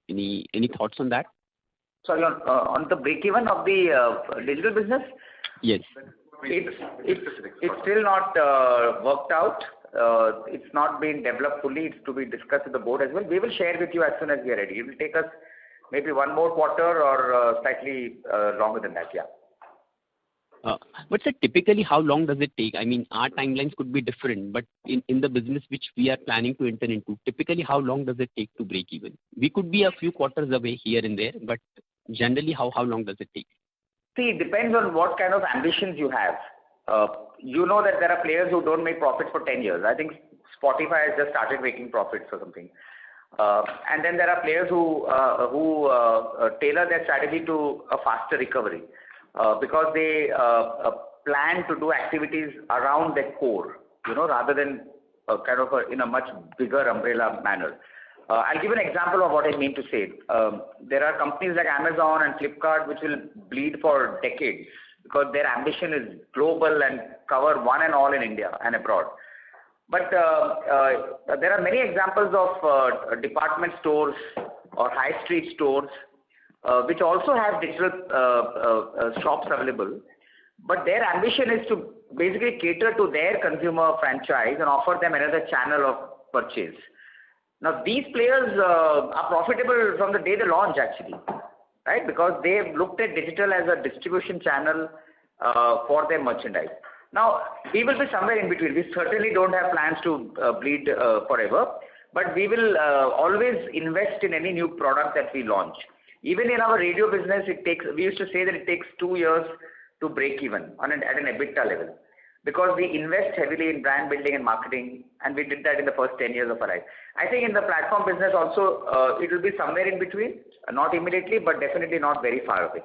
Any thoughts on that? Sorry, on the break-even of the digital business? Yes. It's still not worked out. It's not been developed fully. It's to be discussed with the board as well. We will share with you as soon as we are ready. It will take us maybe one more quarter or slightly longer than that, yeah. But sir, typically how long does it take? I mean, our timelines could be different, but in the business which we are planning to enter into, typically how long does it take to break even? We could be a few quarters away here and there, but generally how long does it take? See, it depends on what kind of ambitions you have. You know that there are players who don't make profits for 10 years. I think Spotify has just started making profits or something. And then there are players who tailor their strategy to a faster recovery. Because they plan to do activities around their core, rather than in a much bigger umbrella manner. I'll give an example of what I mean to say. There are companies like Amazon and Flipkart which will bleed for decades because their ambition is global and cover one and all in India and abroad. But there are many examples of department stores or high street stores which also have digital shops available, but their ambition is to basically cater to their consumer franchise and offer them another channel of purchase. Now, these players are profitable from the day they launch actually, right? Because they've looked at digital as a distribution channel for their merchandise. Now, we will be somewhere in between. We certainly don't have plans to bleed forever, but we will always invest in any new product that we launch. Even in our radio business, we used to say that it takes 2 years to break even at an EBITDA level, because we invest heavily in brand building and marketing, and we did that in the first 10 years of our life. I think in the platform business also, it will be somewhere in between, not immediately, but definitely not very far away.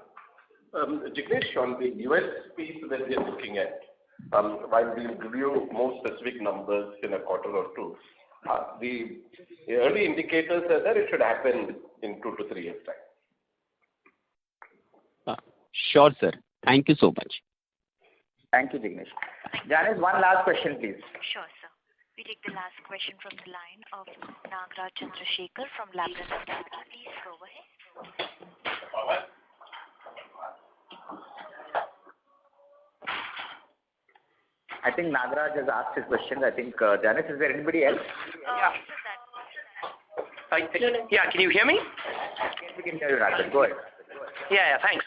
Jignesh, on the US piece that we are looking at, while we'll give you more specific numbers in a quarter or two, the early indicators are that it should happen in 2 to 3 years' time. Sure, sir. Thank you so much. Thank you, Jignesh. Janice, one last question, please. Sure, sir. We take the last question from the line of Nagraj Chandrasekhar from Labrador Capital. Please go ahead. I think Nagraj has asked his questions. I think, Janice, is there anybody else? Yeah, can you hear me? Yes, we can hear you, Nagraj. Go ahead. Yeah, thanks.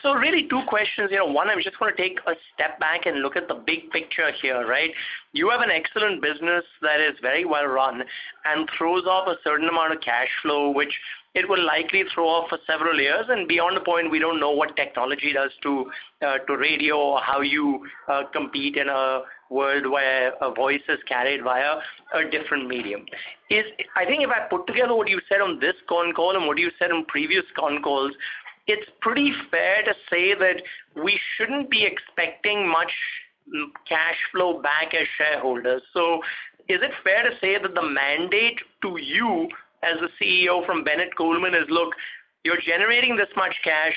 So really 2 questions. One, I just want to take a step back and look at the big picture here, right? You have an excellent business that is very well run and throws off a certain amount of cash flow, which it will likely throw off for several years, and beyond the point, we don't know what technology does to radio or how you compete in a world where a voice is carried via a different medium. I think if I put together what you said on this con call and what you said on previous con calls, it's pretty fair to say that we shouldn't be expecting much cash flow back as shareholders. So is it fair to say that the mandate to you as the CEO from Bennett Coleman is, look, you're generating this much cash,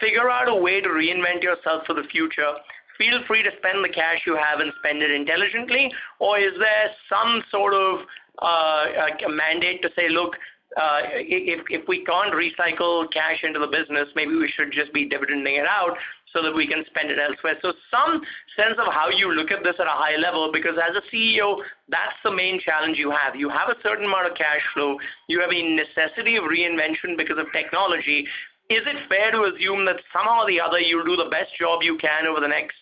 figure out a way to reinvent yourself for the future, feel free to spend the cash you have and spend it intelligently, or is there some sort of a mandate to say, look, if we can't recycle cash into the business, maybe we should just be dividending it out so that we can spend it elsewhere. So some sense of how you look at this at a high level, because as a CEO, that's the main challenge you have. You have a certain amount of cash flow. You have a necessity of reinvention because of technology. Is it fair to assume that somehow or the other you'll do the best job you can over the next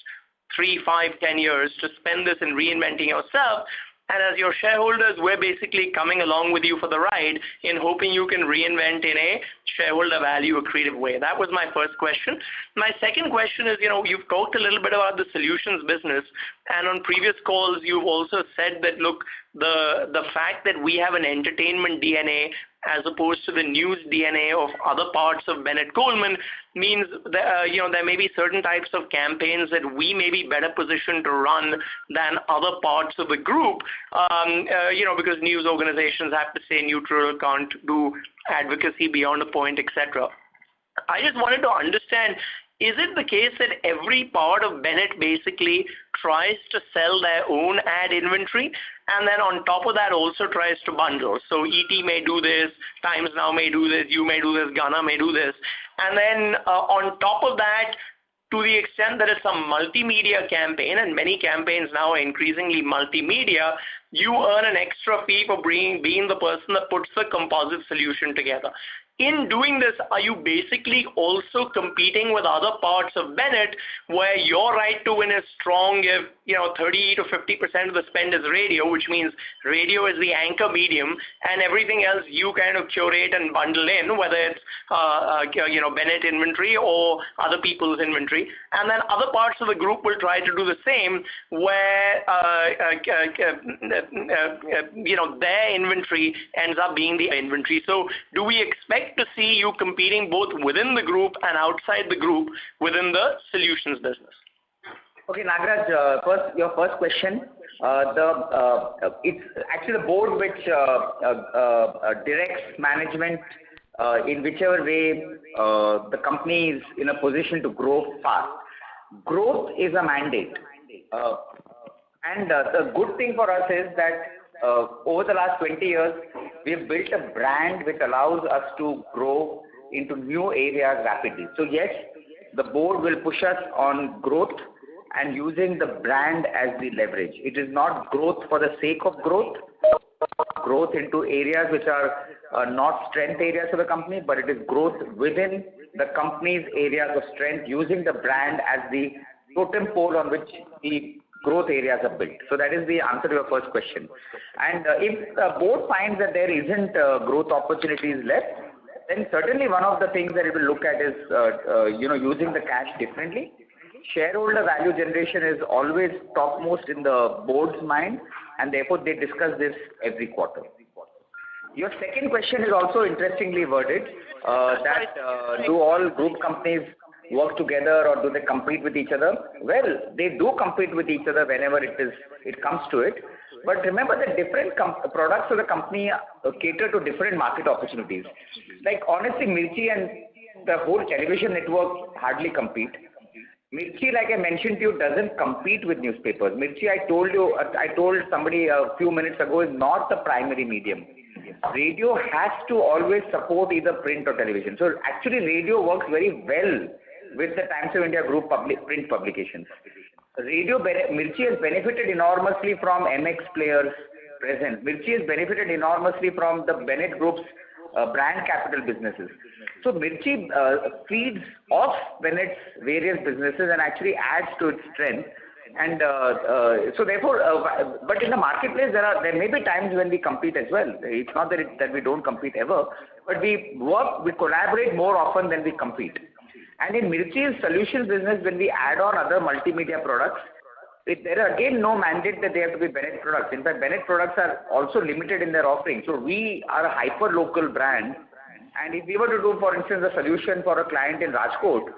3, 5, 10 years to spend this in reinventing yourself. And as your shareholders, we're basically coming along with you for the ride in hoping you can reinvent in a shareholder value accretive way. That was my first question. My second question is, you've talked a little bit about the solutions business, and on previous calls, you've also said that, look, the fact that we have an entertainment DNA as opposed to the news DNA of other parts of Bennett Coleman means that, there may be certain types of campaigns that we may be better positioned to run than other parts of the group, because news organizations have to stay neutral, can't do advocacy beyond a point, etc. I just wanted to understand, is it the case that every part of Bennett basically tries to sell their own ad inventory and then on top of that also tries to bundle? So ET may do this, Times Now may do this, you may do this, Ghana may do this. And then on top of that, to the extent that it's a multimedia campaign, and many campaigns now are increasingly multimedia, you earn an extra fee for being the person that puts the composite solution together. In doing this, are you basically also competing with other parts of Bennett where your right to win is strong if 30 to 50% of the spend is radio, which means radio is the anchor medium, and everything else you kind of curate and bundle in, whether it's Bennett inventory or other people's inventory, and then other parts of the group will try to do the same where their inventory ends up being the inventory. So do we expect to see you competing both within the group and outside the group within the solutions business? Okay, Nagaraj, your first question. It's actually the board which directs management in whichever way the company is in a position to grow fast. Growth is a mandate. And the good thing for us is that over the last 20 years, we have built a brand which allows us to grow into new areas rapidly. So yes, the board will push us on growth and using the brand as the leverage. It is not growth for the sake of growth into areas which are not strength areas of the company, but it is growth within the company's areas of strength using the brand as the totem pole on which the growth areas are built. So that is the answer to your first question. And if the board finds that there isn't growth opportunities left, then certainly one of the things that it will look at is using the cash differently. Shareholder value generation is always topmost in the board's mind, and therefore they discuss this every quarter. Your second question is also interestingly worded, do all group companies work together or do they compete with each other? Well, they do compete with each other whenever it comes to it. But remember that different products of the company cater to different market opportunities. Like honestly, Mirchi and the whole television network hardly compete. Mirchi, like I mentioned to you, doesn't compete with newspapers. Mirchi, I told somebody a few minutes ago, is not the primary medium. Radio has to always support either print or television. So actually radio works very well with the Times of India Group print publications. Mirchi has benefited enormously from MX players present. Mirchi has benefited enormously from the Bennett Group's brand capital businesses. So Mirchi feeds off Bennett's various businesses and actually adds to its strength. And so therefore, but in the marketplace, there may be times when we compete as well. It's not that we don't compete ever, but we collaborate more often than we compete. And in Mirchi's solutions business, when we add on other multimedia products, there are again no mandate that they have to be Bennett products. In fact, Bennett products are also limited in their offering. So we are a hyper-local brand. And if we were to do, for instance, a solution for a client in Rajkot,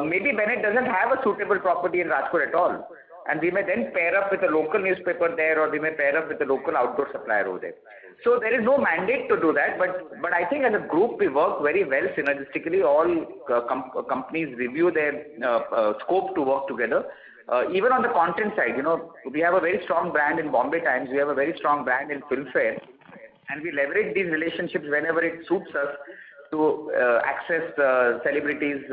maybe Bennett doesn't have a suitable property in Rajkot at all. And we may then pair up with a local newspaper there, or we may pair up with a local outdoor supplier over there. So there is no mandate to do that, but I think as a group we work very well synergistically. All companies review their scope to work together. Even on the content side, we have a very strong brand in Bombay Times, we have a very strong brand in Filmfare, and we leverage these relationships whenever it suits us to access celebrities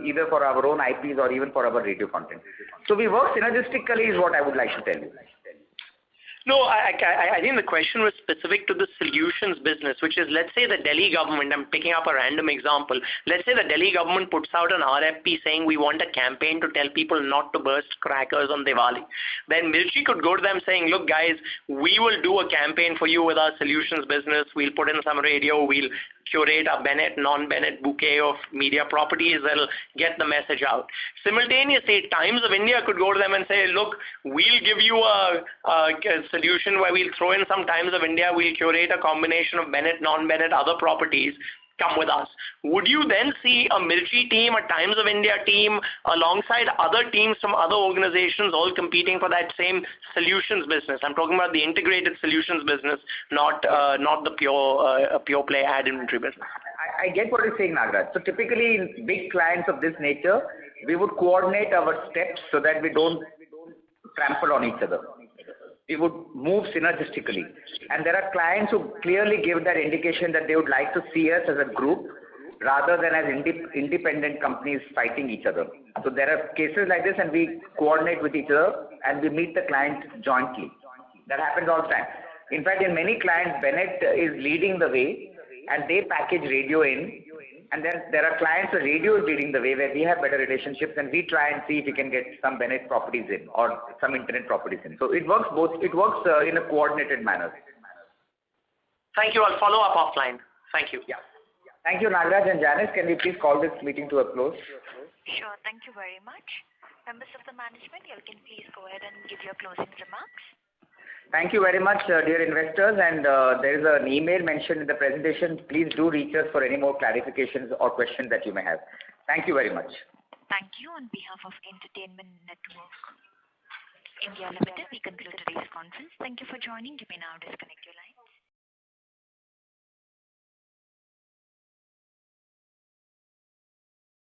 either for our own IPs or even for our radio content. So we work synergistically is what I would like to tell you. No, I think the question was specific to the solutions business, which is, let's say the Delhi government, I'm picking up a random example. Let's say the Delhi government puts out an RFP saying we want a campaign to tell people not to burst crackers on Diwali. Then Mirchi could go to them saying, look guys, we will do a campaign for you with our solutions business. We'll put in some radio. We'll curate a Bennett, non-Bennett bouquet of media properties that'll get the message out. Simultaneously, Times of India could go to them and say, look, we'll give you a solution where we'll throw in some Times of India, we'll curate a combination of Bennett, non-Bennett, other properties. Come with us. Would you then see a Mirchi team, a Times of India team, alongside other teams from other organizations all competing for that same solutions business? I'm talking about the integrated solutions business, not the pure play ad inventory business. I get what you're saying, Nagaraj. So typically in big clients of this nature, we would coordinate our steps so that we don't trample on each other. We would move synergistically. And there are clients who clearly give that indication that they would like to see us as a group rather than as independent companies fighting each other. So there are cases like this, and we coordinate with each other and we meet the client jointly. That happens all the time. In fact, in many clients, Bennett is leading the way and they package radio in. And then there are clients where radio is leading the way, where we have better relationships and we try and see if we can get some Bennett properties in or some internet properties in. So it works both. It works in a coordinated manner. Thank you. I'll follow up offline. Thank you. Yeah. Thank you, Nagaraj and Janice. Can we please call this meeting to a close? Sure. Thank you very much. Members of the management, you can please go ahead and give your closing remarks. Thank you very much, dear investors, and there is an email mentioned in the presentation. Please do reach us for any more clarifications or questions that you may have. Thank you very much. Thank you. On behalf of Entertainment Network India Limited, we conclude today's conference. Thank you for joining. You may now disconnect your line.